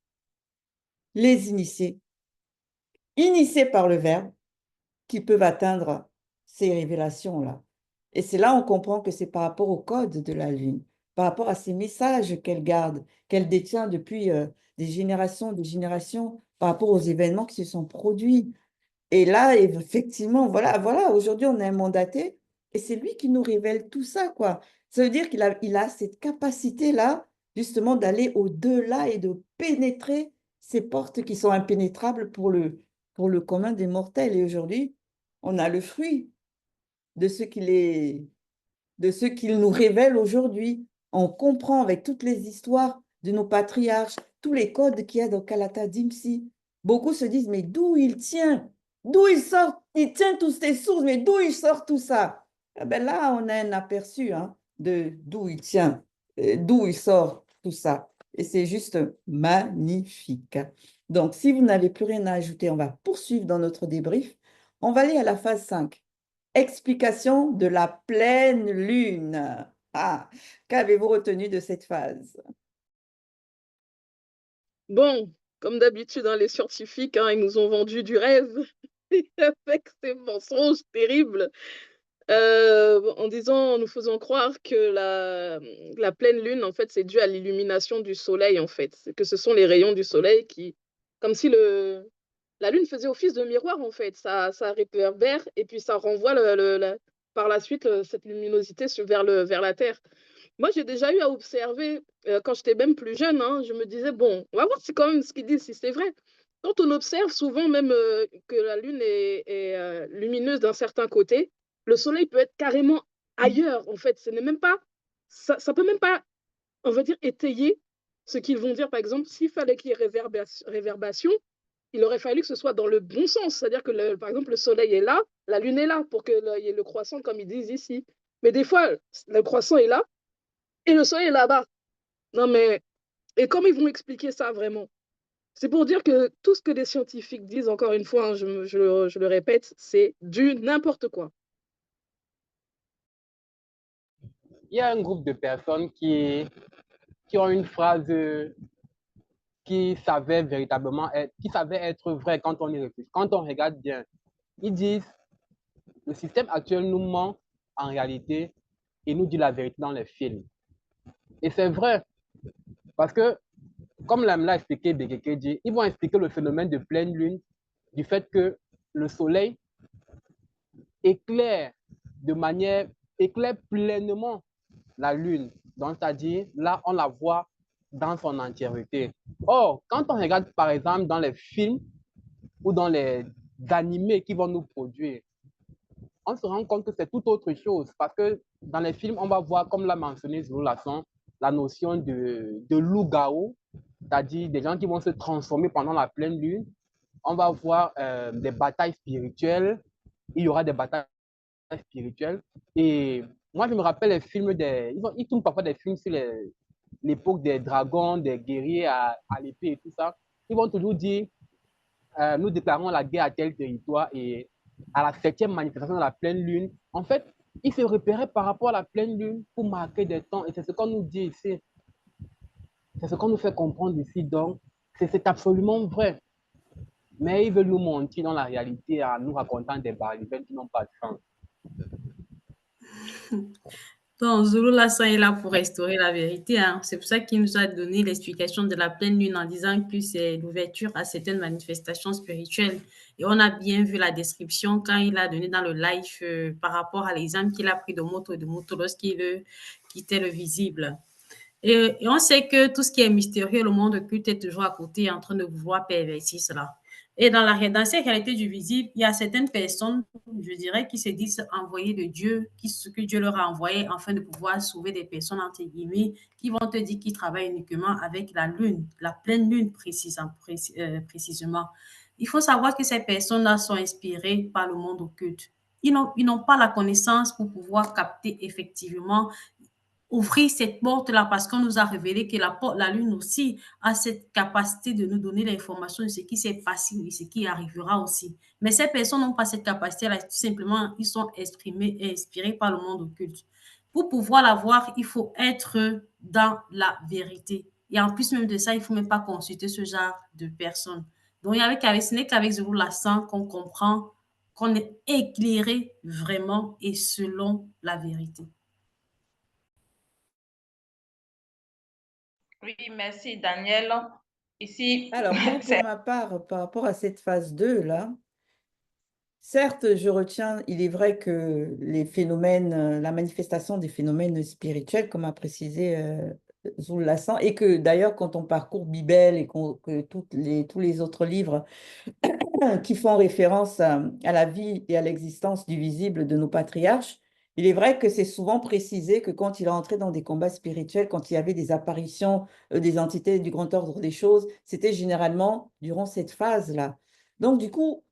les initiés, initiés par le Verbe, qui peuvent atteindre ces révélations-là. Et c'est là on comprend que c'est par rapport au code de la Lune, par rapport à ces messages qu'elle garde, qu'elle détient depuis des générations, par rapport aux événements qui se sont produits. Et là, effectivement, voilà, aujourd'hui, on a un mandaté et c'est lui qui nous révèle tout ça, quoi. Ça veut dire il a cette capacité-là, justement, d'aller au-delà et de pénétrer ces portes qui sont impénétrables pour le commun des mortels. Et aujourd'hui, on a le fruit de ce de ce qu'il nous révèle aujourd'hui. On comprend avec toutes les histoires de nos patriarches, tous les codes qu'il y a dans Kalata Dimsi. Beaucoup se disent, mais d'où il tient? D'où il sort? Il tient toutes ces sources, mais d'où il sort tout ça? Eh ben là, on a un aperçu hein, de d'où il tient, d'où il sort tout ça. Et c'est juste magnifique. Donc, si vous n'avez plus rien à ajouter, on va poursuivre dans notre débrief. On va aller à la phase 5. Explication de la pleine lune. Ah, qu'avez-vous retenu de cette phase? Bon, comme d'habitude, hein, les scientifiques, hein, ils nous ont vendu du rêve avec ces mensonges terribles. En disant, en nous faisant croire que la pleine lune, en fait, c'est dû à l'illumination du soleil, en fait. Que ce sont les rayons du soleil qui, comme si la lune faisait office de miroir, en fait. Ça réverbère et puis ça renvoie par la suite cette luminosité vers la Terre. Moi, j'ai déjà eu à observer, quand j'étais même plus jeune, hein, je me disais, bon, on va voir si quand même ce qu'ils disent, si c'est vrai. Quand on observe souvent même que la lune est lumineuse d'un certain côté, le soleil peut être carrément ailleurs, en fait. Ce n'est même pas, ça peut même pas, on va dire, étayer ce qu'ils vont dire. Par exemple, s'il fallait qu'il y ait réverbation, il aurait fallu que ce soit dans le bon sens. C'est-à-dire que, par exemple, le soleil est là, la lune est là, pour qu'il y ait le croissant, comme ils disent ici. Mais des fois, le croissant est là et le soleil est là-bas. Non, mais, et comment ils vont expliquer ça vraiment? C'est pour dire que tout ce que les scientifiques disent, encore une fois, hein, je le répète, c'est du n'importe quoi. Il y a un groupe de personnes qui ont une phrase qui savait véritablement qui savait être vrai quand on y réfléchit, quand on regarde bien. Ils disent, le système actuel nous ment en réalité et nous dit la vérité dans les films. Et c'est vrai, parce que, comme l'a expliqué Bekekeji, ils vont expliquer le phénomène de pleine lune du fait que le soleil éclaire éclaire pleinement la lune. Donc, c'est-à-dire, là, on la voit dans son entièreté. Or, quand on regarde, par exemple, dans les films ou dans les animés qui vont nous produire, on se rend compte que c'est tout autre chose. Parce que dans les films, on va voir, comme l'a mentionné Zulu Lasson, la notion de loup-garou, c'est-à-dire des gens qui vont se transformer pendant la pleine lune. On va voir des batailles spirituelles. Il y aura des batailles spirituelles. Et moi, je me rappelle les films ils tournent parfois des films sur l'époque des dragons, des guerriers à l'épée et tout ça. Ils vont toujours dire nous déclarons la guerre à tel territoire et à la 7e manifestation de la pleine lune. En fait, ils se repéraient par rapport à la pleine lune pour marquer des temps. Et c'est ce qu'on nous dit ici. C'est ce qu'on nous fait comprendre ici. Donc, c'est absolument vrai. Mais ils veulent nous mentir dans la réalité en nous racontant des balivernes qui n'ont pas de sens. Donc, Zulu Lasson est là pour restaurer la vérité. Hein. C'est pour ça qu'il nous a donné l'explication de la pleine lune en disant que c'est l'ouverture à certaines manifestations spirituelles. Et on a bien vu la description quand il a donné dans le live par rapport à l'exemple qu'il a pris de moto lorsqu'il quittait le visible. Et on sait que tout ce qui est mystérieux, le monde occulte est toujours à côté en train de vouloir pervertir cela. Et dans ces réalités du visible, il y a certaines personnes, je dirais, qui se disent envoyées de Dieu, que Dieu leur a envoyé afin de pouvoir sauver des personnes, entre guillemets, qui vont te dire qu'ils travaillent uniquement avec la lune, la pleine lune précisément. Il faut savoir que ces personnes-là sont inspirées par le monde occulte. Ils n'ont pas la connaissance pour pouvoir capter effectivement ouvrir cette porte-là parce qu'on nous a révélé que la Lune aussi a cette capacité de nous donner l'information de ce qui s'est passé et ce qui arrivera aussi. Mais ces personnes n'ont pas cette capacité-là, tout simplement, ils sont inspirés par le monde occulte. Pour pouvoir l'avoir, il faut être dans la vérité. Et en plus même de ça, il ne faut même pas consulter ce genre de personnes. Donc, ce n'est qu'avec Zulu Lasson qu'on comprend qu'on est éclairé vraiment et selon la vérité. Oui, merci Daniel. Ici, Alors, moi, pour ma part, par rapport à cette phase 2, là, certes, je retiens, il est vrai que les phénomènes, la manifestation des phénomènes spirituels, comme a précisé Zulu Lasson, et que d'ailleurs, quand on parcourt Bible et que tous les autres livres qui font référence à la vie et à l'existence du visible de nos patriarches, il est vrai que c'est souvent précisé que quand il est entré dans des combats spirituels, quand il y avait des apparitions des entités du grand ordre des choses, c'était généralement durant cette phase-là. Donc, du coup,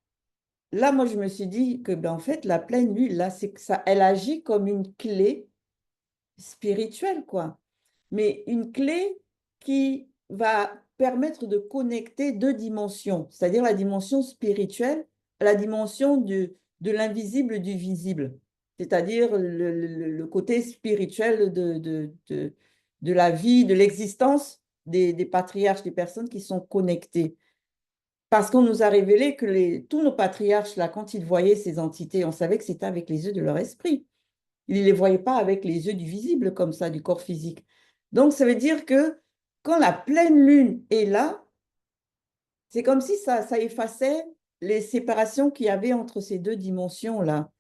là, moi, je me suis dit que, ben, en fait, la pleine lune, là, c'est que ça, elle agit comme une clé spirituelle, quoi. Mais une clé qui va permettre de connecter deux dimensions, c'est-à-dire la dimension spirituelle, la dimension de l'invisible du visible, c'est-à-dire le côté spirituel de la vie, de l'existence des patriarches, des personnes qui sont connectées. Parce qu'on nous a révélé que tous nos patriarches, là, quand ils voyaient ces entités, on savait que c'était avec les yeux de leur esprit. Ils ne les voyaient pas avec les yeux du visible, comme ça, du corps physique. Donc, ça veut dire que quand la pleine lune est là, c'est comme si ça effaçait les séparations qu'il y avait entre ces deux dimensions-là.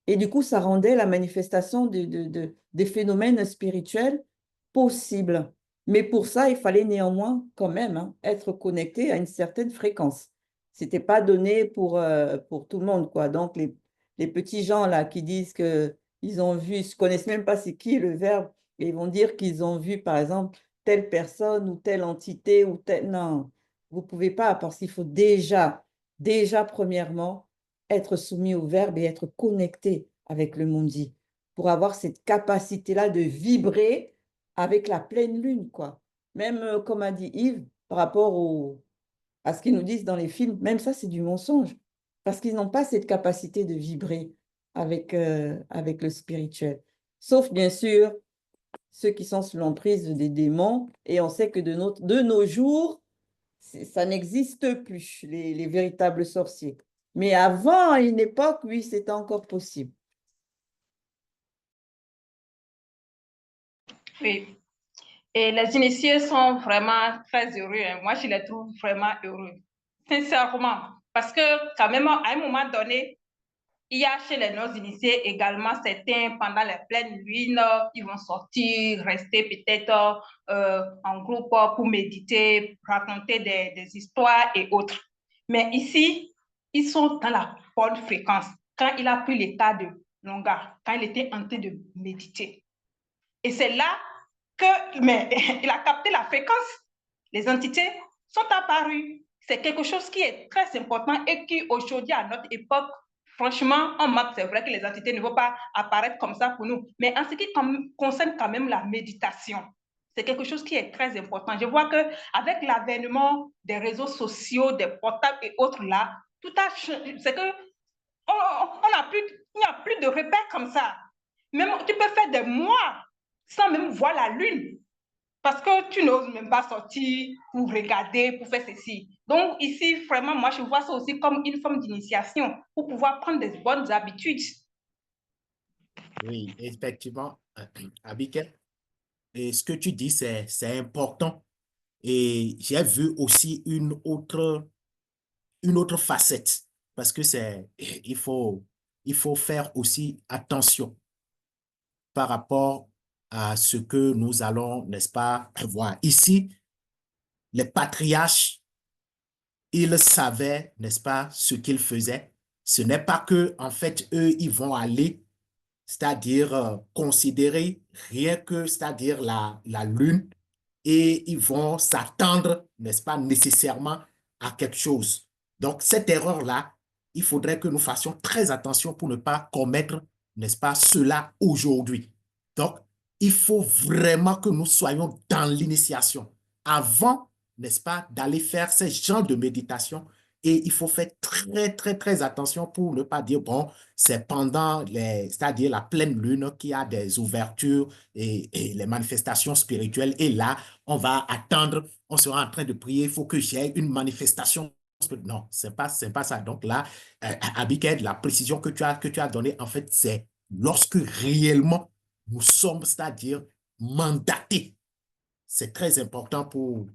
Et du coup, ça rendait la manifestation des phénomènes spirituels possible. Mais pour ça, il fallait néanmoins quand même être connecté à une certaine fréquence. Ce n'était pas donné pour tout le monde, quoi. Donc, les petits gens là qui disent qu'ils ont vu, ils ne connaissent même pas c'est qui le verbe, et ils vont dire qu'ils ont vu, par exemple, telle personne ou telle entité ou telle... Non, vous ne pouvez pas parce qu'il faut déjà, premièrement, être soumis au verbe et être connecté avec le monde-dit pour avoir cette capacité-là de vibrer avec la pleine lune, quoi. Même, comme a dit Yves, par rapport à ce qu'ils nous disent dans les films, même ça, c'est du mensonge. Parce qu'ils n'ont pas cette capacité de vibrer avec le spirituel. Sauf, bien sûr, ceux qui sont sous l'emprise des démons. Et on sait que de nos jours, ça n'existe plus, les véritables sorciers. Mais avant, à une époque, oui, c'était encore possible. Oui. Et les initiés sont vraiment très heureux. Moi, je les trouve vraiment heureux. Sincèrement. Parce que quand même, à un moment donné, il y a chez les non-initiés également certains, pendant les pleines lunes, ils vont sortir, rester peut-être en groupe pour méditer, raconter des histoires et autres. Mais ici, ils sont dans la bonne fréquence. quand il a pris l'état de Longa, quand il était en train de méditer. Et c'est là mais il a capté la fréquence. Les entités sont apparues. C'est quelque chose qui est très important et qui, aujourd'hui, à notre époque, franchement, en maths, c'est vrai que les entités ne vont pas apparaître comme ça pour nous. Mais en ce qui concerne quand même la méditation, c'est quelque chose qui est très important. Je vois qu'avec l'avènement des réseaux sociaux, des portables et autres là, tout a changé. C'est que il n'y a plus de repères comme ça. Même, tu peux faire des mois sans même voir la lune. Parce que tu n'oses même pas sortir pour regarder, pour faire ceci. Donc ici, vraiment, moi, je vois ça aussi comme une forme d'initiation pour pouvoir prendre des bonnes habitudes. Oui, effectivement, Abigail, et ce que tu dis, c'est important. Et j'ai vu aussi une autre facette, parce que il faut faire aussi attention par rapport à ce que nous allons, n'est-ce pas, voir. Ici, les patriarches, ils savaient, n'est-ce pas, ce qu'ils faisaient. Ce n'est pas que, en fait, eux, ils vont aller, c'est-à-dire considérer rien que, c'est-à-dire la lune, et ils vont s'attendre, n'est-ce pas, nécessairement à quelque chose. Donc, cette erreur-là, il faudrait que nous fassions très attention pour ne pas commettre, n'est-ce pas, cela aujourd'hui. Donc, il faut vraiment que nous soyons dans l'initiation avant, n'est-ce pas, d'aller faire ce genre de méditation. Et il faut faire très, très, très attention pour ne pas dire, bon, c'est pendant c'est-à-dire la pleine lune qu'il y a des ouvertures et les manifestations spirituelles. Et là, on va attendre, on sera en train de prier, il faut que j'aie une manifestation. Non, c'est pas ça. Donc là, Abigail, la précision que tu as donnée, en fait, c'est lorsque réellement nous sommes, c'est-à-dire mandatés. C'est très important pour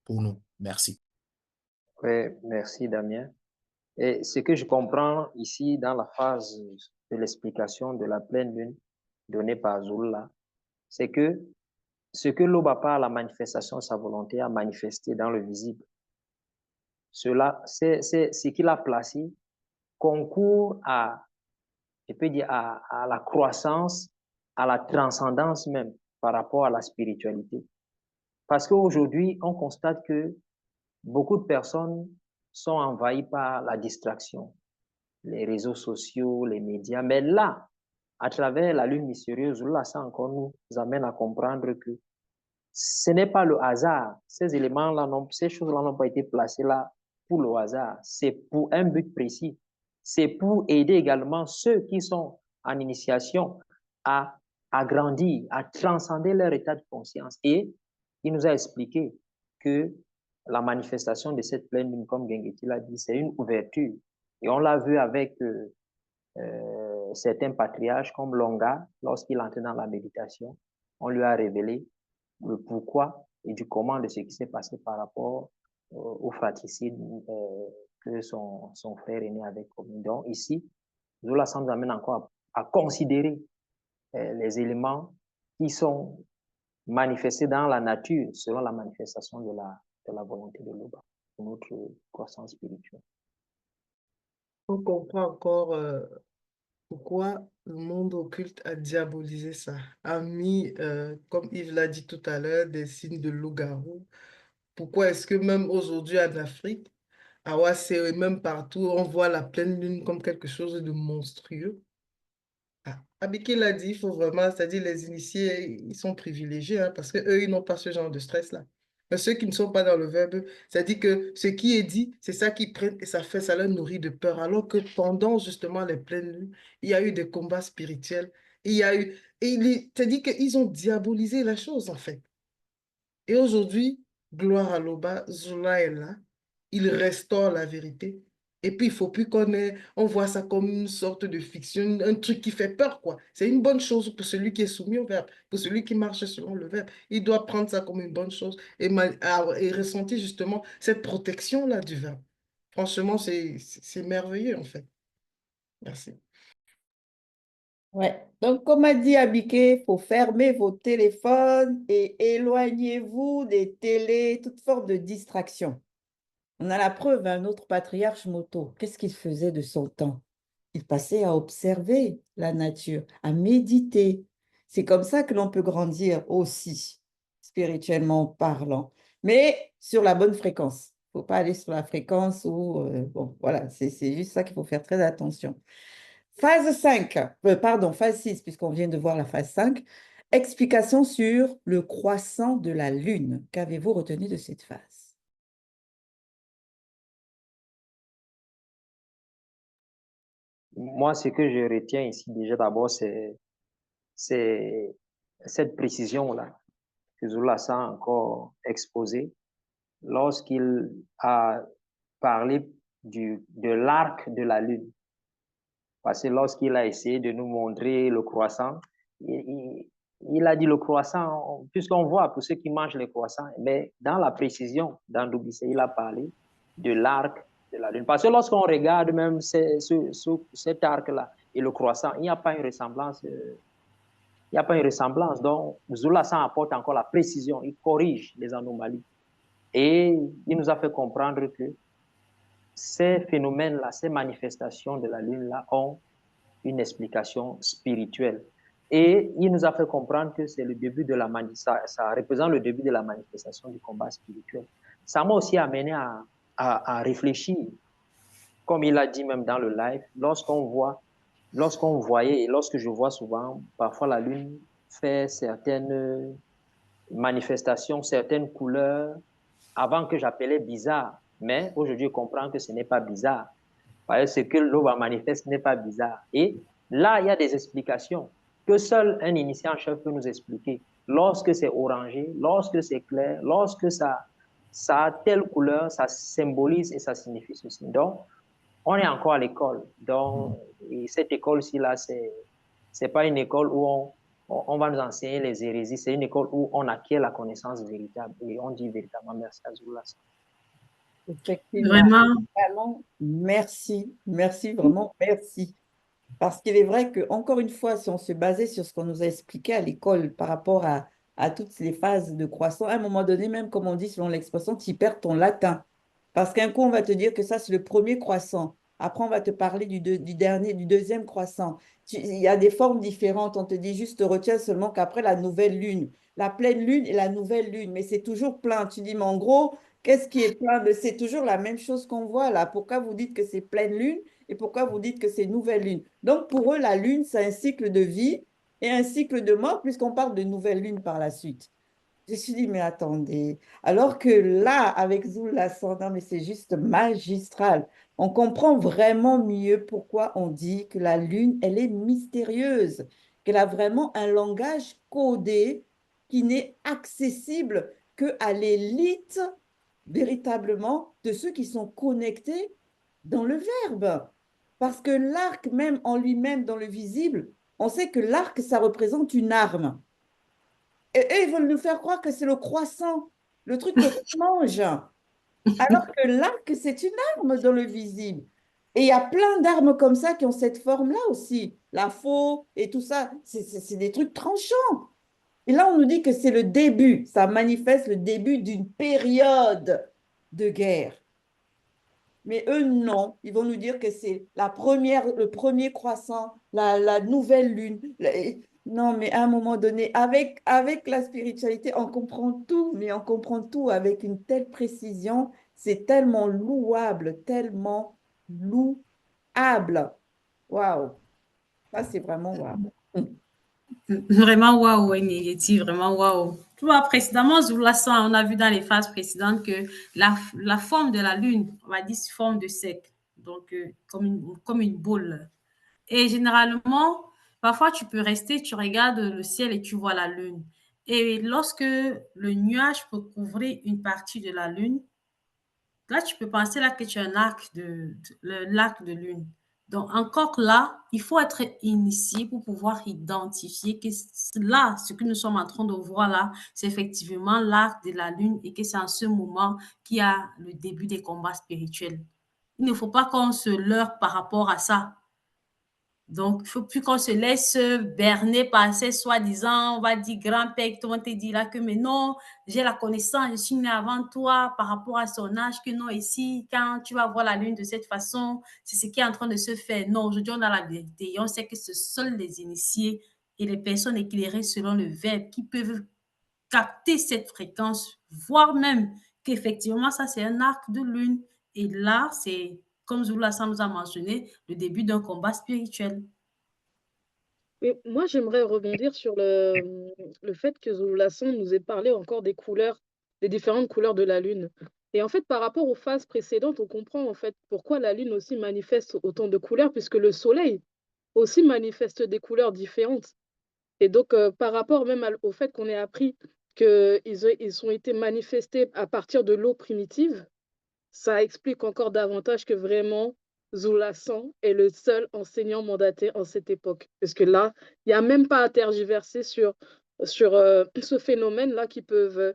nous. Merci. Oui, merci Damien. Et ce que je comprends ici dans la phase de l'explication de la pleine lune donnée par Zoula, c'est que ce que l'aube par la manifestation de sa volonté a manifesté dans le visible, cela, c'est ce qu'il a placé concourt à, je peux dire, à la croissance, à la transcendance même par rapport à la spiritualité. Parce qu'aujourd'hui, on constate que beaucoup de personnes sont envahies par la distraction, les réseaux sociaux, les médias. Mais là, à travers la lune mystérieuse, là, ça encore nous amène à comprendre que ce n'est pas le hasard. Ces éléments-là, ces choses-là n'ont pas été placées là pour le hasard. C'est pour un but précis. C'est pour aider également ceux qui sont en initiation à grandir, à transcender leur état de conscience. Et il nous a expliqué que la manifestation de cette pleine lune, comme Gengeti l'a dit, c'est une ouverture. Et on l'a vu avec certains patriarches comme Longa, lorsqu'il entrait dans la méditation, on lui a révélé le pourquoi et du comment de ce qui s'est passé par rapport au fratricide que son frère aîné avait commis. Donc ici, Zola nous amène encore à considérer les éléments qui sont manifestés dans la nature selon la manifestation de la volonté de l'Oba pour notre croissance spirituelle. On comprend encore pourquoi le monde occulte a diabolisé ça, a mis, comme Yves l'a dit tout à l'heure, des signes de loup-garou. Pourquoi est-ce que même aujourd'hui en Afrique, à Ouassé et même partout, on voit la pleine lune comme quelque chose de monstrueux? Ah, Abiki l'a dit, il faut vraiment, c'est-à-dire les initiés, ils sont privilégiés hein, parce qu'eux, ils n'ont pas ce genre de stress-là. Mais ceux qui ne sont pas dans le verbe, c'est-à-dire que ce qui est dit, c'est ça qu'ils prennent et ça leur nourrit de peur. Alors que pendant justement les pleines lunes, il y a eu des combats spirituels, il y a eu, c'est-à-dire qu'ils ont diabolisé la chose en fait. Et aujourd'hui, gloire à l'Oba, Zola est là, il restaure la vérité. Et puis, il ne faut plus on voit ça comme une sorte de fiction, un truc qui fait peur, quoi. C'est une bonne chose pour celui qui est soumis au verbe, pour celui qui marche selon le verbe. Il doit prendre ça comme une bonne chose et ressentir justement cette protection-là du verbe. Franchement, c'est merveilleux, en fait. Merci. Ouais. Donc, comme a dit Abiké, il faut fermer vos téléphones et éloignez-vous des télés, toute forme de distraction. On a la preuve, un autre patriarche Moto, qu'est-ce qu'il faisait de son temps? il passait à observer la nature, à méditer. C'est comme ça que l'on peut grandir aussi, spirituellement parlant, mais sur la bonne fréquence. Il ne faut pas aller sur la fréquence où, bon, voilà, c'est juste ça qu'il faut faire très attention. Phase 5, pardon, phase 6, puisqu'on vient de voir la phase 5. Explication sur le croissant de la Lune. Qu'avez-vous retenu de cette phase? Moi, ce que je retiens ici déjà d'abord, c'est cette précision-là que Zoulasan a encore exposée lorsqu'il a parlé de l'arc de la Lune. Parce que lorsqu'il a essayé de nous montrer le croissant, il a dit le croissant, puisqu'on voit pour ceux qui mangent les croissants, mais dans la précision, dans Doubissé, il a parlé de l'arc de la Lune. Parce que lorsqu'on regarde même cet arc-là et le croissant, il n'y a pas une ressemblance. Il n'y a pas une ressemblance. Donc, Zoulasan apporte encore la précision, il corrige les anomalies. Et il nous a fait comprendre que ces phénomènes-là, ces manifestations de la Lune-là ont une explication spirituelle. Et il nous a fait comprendre que c'est le début de la ça représente le début de la manifestation du combat spirituel. Ça m'a aussi amené à réfléchir, comme il a dit même dans le live, lorsqu'on voyait et lorsque je vois souvent, parfois la Lune fait certaines manifestations, certaines couleurs, avant que j'appelais bizarre. Mais aujourd'hui, je comprends que ce n'est pas bizarre. Parce que ce que l'eau va manifester n'est pas bizarre. Et là, il y a des explications que seul un initié en chef peut nous expliquer. Lorsque c'est orangé, lorsque c'est clair, lorsque ça a telle couleur, ça symbolise et ça signifie ceci. Donc, on est encore à l'école. Donc, et cette école-ci, là, c'est pas une école où on va nous enseigner les hérésies, c'est une école où on acquiert la connaissance véritable. Et on dit véritablement merci à Zoulasan. Effectivement. Vraiment. Vraiment, merci. Merci, vraiment, merci. Parce qu'il est vrai que, encore une fois, si on se basait sur ce qu'on nous a expliqué à l'école par rapport à toutes les phases de croissance, à un moment donné, même comme on dit selon l'expression, tu perds ton latin. Parce qu'un coup, on va te dire que ça, c'est le premier croissant. Après, on va te parler du dernier, du deuxième croissant. Il y a des formes différentes. On te dit juste, retiens seulement qu'après la nouvelle lune, la pleine lune et la nouvelle lune, mais c'est toujours plein. Tu dis, mais en gros, qu'est-ce qui est plein? C'est toujours la même chose qu'on voit là. Pourquoi vous dites que c'est pleine lune et pourquoi vous dites que c'est nouvelle lune? Donc, pour eux, la lune, c'est un cycle de vie et un cycle de mort, puisqu'on parle de nouvelle lune par la suite. Je me suis dit, mais attendez, alors que là, avec Zoula, non, mais c'est juste magistral. On comprend vraiment mieux pourquoi on dit que la lune, elle est mystérieuse, qu'elle a vraiment un langage codé qui n'est accessible qu'à l'élite, véritablement, de ceux qui sont connectés dans le verbe. Parce que l'arc, même en lui-même, dans le visible, on sait que l'arc, ça représente une arme. Et eux, ils veulent nous faire croire que c'est le croissant, le truc que tu manges. Alors que l'arc, c'est une arme dans le visible. Et il y a plein d'armes comme ça qui ont cette forme-là aussi. La faux et tout ça, c'est des trucs tranchants. Et là, on nous dit que c'est le début. Ça manifeste le début d'une période de guerre. Mais eux, non. Ils vont nous dire que c'est le premier croissant, la nouvelle lune. Non, mais à un moment donné, avec la spiritualité, on comprend tout, mais on comprend tout avec une telle précision. C'est tellement louable, tellement louable. Waouh! Ça, c'est vraiment waouh. Vraiment waouh, Négati, vraiment waouh. Tu vois, précédemment, Zoulasan, on a vu dans les phases précédentes que la forme de la Lune, on va dire, c'est forme de cercle, donc comme une boule. Et généralement, parfois, tu peux rester, tu regardes le ciel et tu vois la Lune. Et lorsque le nuage peut couvrir une partie de la Lune, là, tu peux penser là que tu as un l'arc de Lune. Donc, encore là, il faut être initié pour pouvoir identifier que là, ce que nous sommes en train de voir là, c'est effectivement l'arc de la Lune et que c'est en ce moment qu'il y a le début des combats spirituels. Il ne faut pas qu'on se leurre par rapport à ça. Donc, il ne faut plus qu'on se laisse berner par ces soi-disant, on va dire, grand-père, tout le monde te dit là que, mais non, j'ai la connaissance, je suis né avant toi par rapport à son âge, que non, ici, quand tu vas voir la lune de cette façon, c'est ce qui est en train de se faire. Non, aujourd'hui, on a la vérité et on sait que ce sont les initiés et les personnes éclairées selon le verbe qui peuvent capter cette fréquence, voire même qu'effectivement, ça, c'est un arc de lune. Et là, c'est, comme Zula nous a mentionné, le début d'un combat spirituel. Mais moi, j'aimerais rebondir sur le fait que Zululasson nous ait parlé encore des couleurs, des différentes couleurs de la Lune. Et en fait, par rapport aux phases précédentes, on comprend en fait pourquoi la Lune aussi manifeste autant de couleurs, puisque le Soleil aussi manifeste des couleurs différentes. Et donc, par rapport même au fait qu'on ait appris qu'ils ont été manifestés à partir de l'eau primitive, ça explique encore davantage que vraiment Zulasan est le seul enseignant mandaté en cette époque. Parce que là, il n'y a même pas à tergiverser sur ce phénomène-là qui peut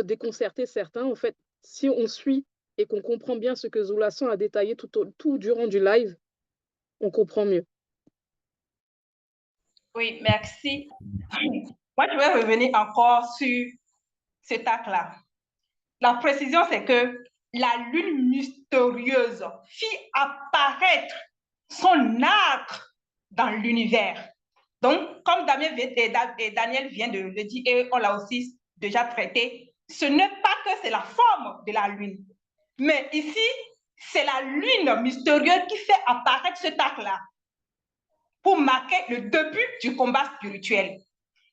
déconcerter certains. En fait, si on suit et qu'on comprend bien ce que Zulasan a détaillé tout durant du live, on comprend mieux. Oui, merci. Moi, je vais revenir encore sur cet acte-là. La précision, c'est que la lune mystérieuse fit apparaître son arc dans l'univers. Donc, comme Daniel vient de le dire, et on l'a aussi déjà traité, ce n'est pas que c'est la forme de la lune, mais ici, c'est la lune mystérieuse qui fait apparaître cet arc-là pour marquer le début du combat spirituel.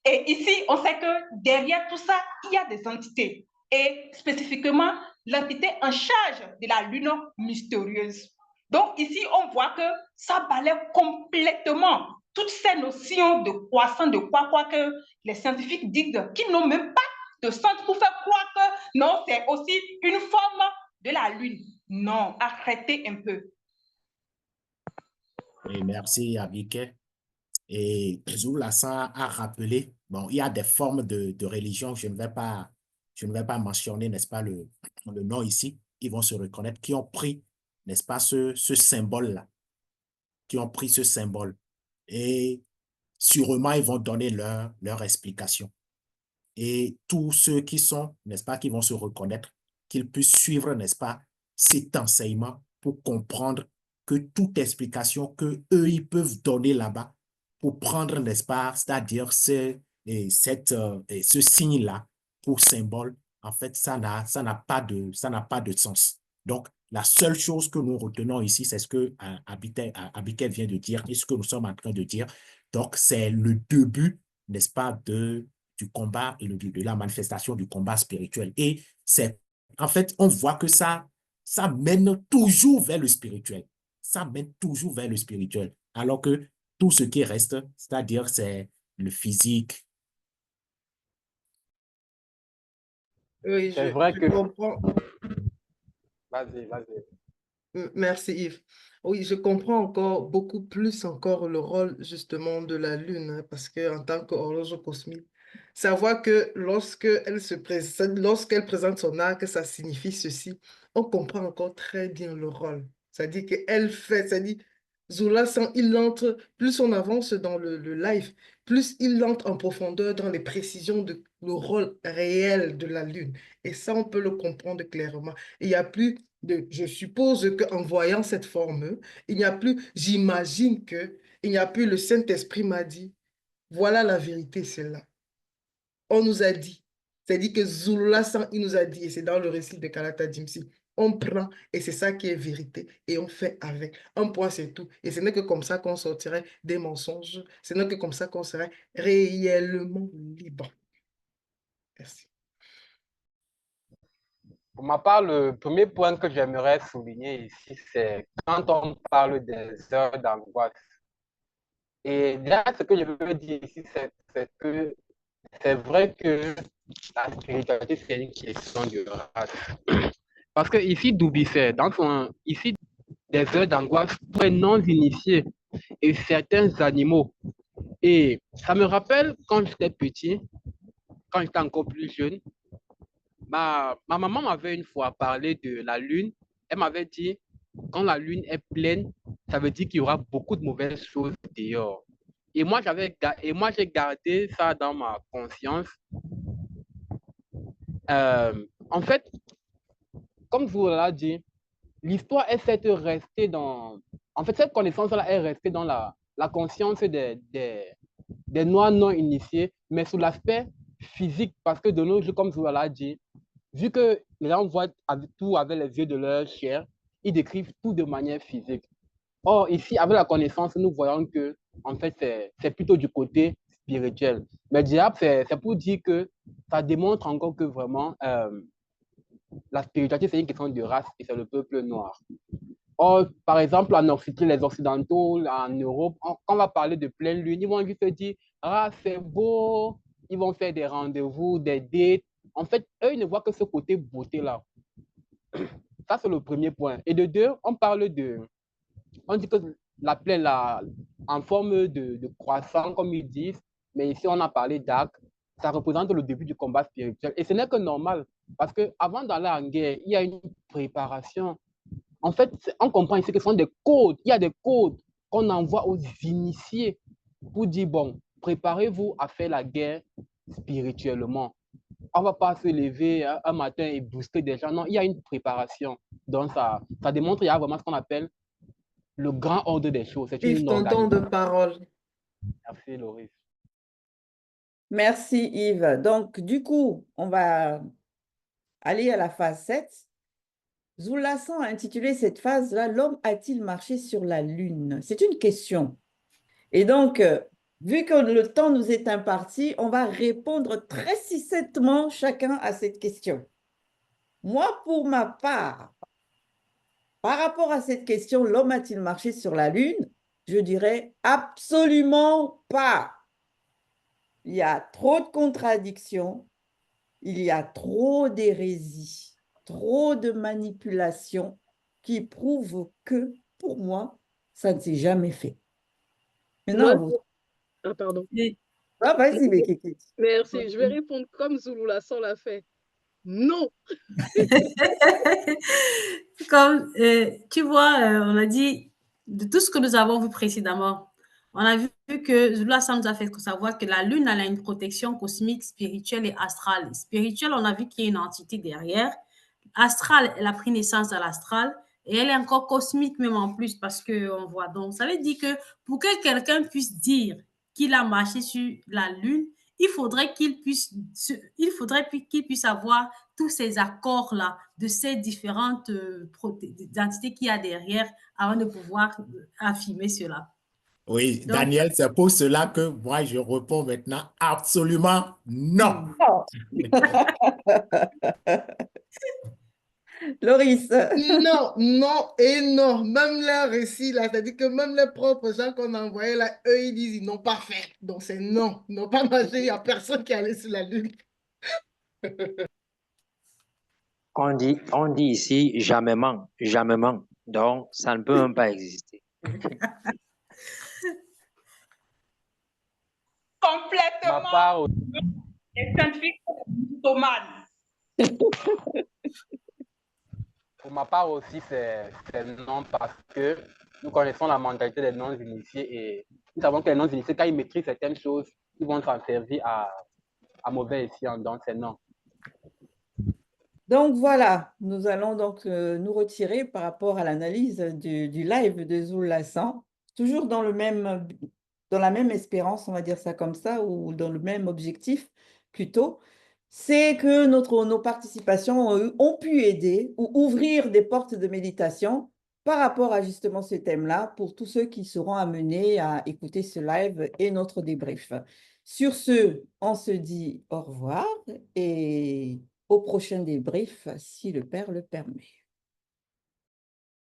Et ici, on sait que derrière tout ça, il y a des entités. Et spécifiquement, l'entité en charge de la lune mystérieuse. Donc ici, on voit que ça balaie complètement toutes ces notions de croissance, de quoi que les scientifiques disent, qu'ils n'ont même pas de sens pour faire croire que non, c'est aussi une forme de la lune. Non, arrêtez un peu. Et merci, Abike. Et Zulasan a rappelé, bon, il y a des formes de religion, je ne vais pas mentionner, n'est-ce pas, le nom ici, ils vont se reconnaître, qui ont pris, n'est-ce pas, ce symbole-là, qui ont pris ce symbole. Et sûrement, ils vont donner leur explication. Et tous ceux qui sont, n'est-ce pas, qui vont se reconnaître, qu'ils puissent suivre, n'est-ce pas, cet enseignement pour comprendre que toute explication que eux ils peuvent donner là-bas pour prendre, n'est-ce pas, c'est-à-dire ce signe-là pour symbole, en fait, ça n'a pas de sens. Donc, la seule chose que nous retenons ici, c'est ce que Abikel vient de dire et ce que nous sommes en train de dire. Donc, c'est le début, n'est-ce pas, du combat et de la manifestation du combat spirituel. Et c'est, en fait, on voit que ça mène toujours vers le spirituel. Ça mène toujours vers le spirituel. Alors que tout ce qui reste, c'est-à-dire c'est le physique. Oui, C'est vrai je que... comprends. Vas-y. Merci Yves. Oui, je comprends encore beaucoup plus encore le rôle justement de la Lune, hein, parce qu'en tant qu'horloge cosmique, savoir que lorsqu'elle présente son arc, ça signifie ceci, on comprend encore très bien le rôle. C'est-à-dire qu'elle fait, c'est-à-dire Zola, il entre, plus on avance dans le live, plus il entre en profondeur dans les précisions de le rôle réel de la Lune. Et ça, on peut le comprendre clairement. Il n'y a plus je suppose qu'en voyant cette forme, il n'y a plus, j'imagine que il n'y a plus, le Saint-Esprit m'a dit, voilà la vérité, c'est là. On nous a dit, c'est-à-dire que Zulula, il nous a dit, et c'est dans le récit de Kalata Dimsi, on prend et c'est ça qui est vérité et on fait avec. Un point, c'est tout. Et ce n'est que comme ça qu'on sortirait des mensonges. Ce n'est que comme ça qu'on serait réellement libre. Merci. Pour ma part, le premier point que j'aimerais souligner ici, c'est quand on parle des heures d'angoisse. Et là, ce que je veux dire ici, c'est que c'est vrai que la spiritualité, c'est une question de race. Parce que ici, Doubissé, ici, des heures d'angoisse pour les non-initiés et certains animaux. Et ça me rappelle quand j'étais petit, quand j'étais encore plus jeune, ma maman m'avait une fois parlé de la lune. Elle m'avait dit, quand la lune est pleine, ça veut dire qu'il y aura beaucoup de mauvaises choses dehors. Et moi, j'ai gardé ça dans ma conscience. En fait, comme je vous l'ai dit, l'histoire est certes restée dans... En fait, cette connaissance-là est restée dans la conscience des Noirs non initiés, mais sous l'aspect physique, parce que de nos jours, comme je vous l'ai dit, vu que les gens voient tout avec les yeux de leur chair, ils décrivent tout de manière physique. Or, ici, avec la connaissance, nous voyons que, en fait, c'est plutôt du côté spirituel. Mais diable, c'est pour dire que ça démontre encore que vraiment, la spiritualité, c'est une question de race et c'est le peuple noir. Or, par exemple, en Occident, les Occidentaux, en Europe, quand on va parler de pleine lune, ils vont juste se dire, ah, c'est beau, ils vont faire des rendez-vous, des dates. En fait, eux, ils ne voient que ce côté beauté-là. Ça, c'est le premier point. Et de deux, on dit que la plaie là, en forme de croissant, comme ils disent, mais ici on a parlé d'arc, ça représente le début du combat spirituel. Et ce n'est que normal, parce qu'avant d'aller en guerre, il y a une préparation. En fait, on comprend ici que ce sont des codes. Il y a des codes qu'on envoie aux initiés pour dire, bon, préparez-vous à faire la guerre spirituellement. On ne va pas se lever un matin et booster des gens. Non, il y a une préparation. Donc, ça démontre qu'il y a vraiment ce qu'on appelle le grand ordre des choses. C'est Vive une ton temps de organisation. parole. Merci, Loris. Merci Yves. Donc, du coup, on va aller à la phase 7. Zoulasan a intitulé cette phase-là « L'homme a-t-il marché sur la Lune ?» C'est une question. Et donc, vu que le temps nous est imparti, on va répondre très succinctement chacun à cette question. Moi, pour ma part, par rapport à cette question, l'homme a-t-il marché sur la Lune? Je dirais absolument pas. Il y a trop de contradictions, il y a trop d'hérésie, trop de manipulations qui prouvent que, pour moi, ça ne s'est jamais fait. Maintenant, Moi, vous... ah, pardon. Ah, vas-y, Bekiki. Merci. Je vais répondre comme Zouloulasan l'a fait. Non. Comme tu vois, on a dit de tout ce que nous avons vu précédemment, on a vu que Zula nous a fait savoir que la Lune elle a une protection cosmique, spirituelle et astrale. Spirituelle, on a vu qu'il y a une entité derrière. Astrale, elle a pris naissance à l'astral et elle est encore cosmique même en plus parce qu'on voit. Donc, ça veut dire que pour que quelqu'un puisse dire qu'il a marché sur la Lune, il faudrait qu'il puisse avoir tous ces accords-là de ces différentes entités qu'il y a derrière avant de pouvoir affirmer cela. Oui, Donc, Daniel, c'est pour cela que moi, je réponds maintenant absolument non. Loris. Non, non et non. Même les récits, là, c'est-à-dire que même les propres gens qu'on a envoyés, là, eux, ils disent ils n'ont pas fait. Donc, c'est non. Ils n'ont pas marché. Il n'y a personne qui est allé sur la Lune. On dit ici jamais ment, jamais ment. Donc, ça ne peut même pas exister. Complètement. Ma part, Les scientifiques sont mal. pour ma part aussi, c'est non parce que nous connaissons la mentalité des non-initiés et nous savons que les non-initiés, quand ils maîtrisent certaines choses, ils vont s'en servir à mauvais escient. Donc, c'est non. Donc voilà, nous allons donc nous retirer par rapport à l'analyse du live de Zoulasan, toujours dans la même espérance, on va dire ça comme ça, ou dans le même objectif plutôt, c'est que nos participations ont pu aider ou ouvrir des portes de méditation par rapport à justement ce thème-là pour tous ceux qui seront amenés à écouter ce live et notre débrief. Sur ce, on se dit au revoir et au prochain débrief, si le Père le permet.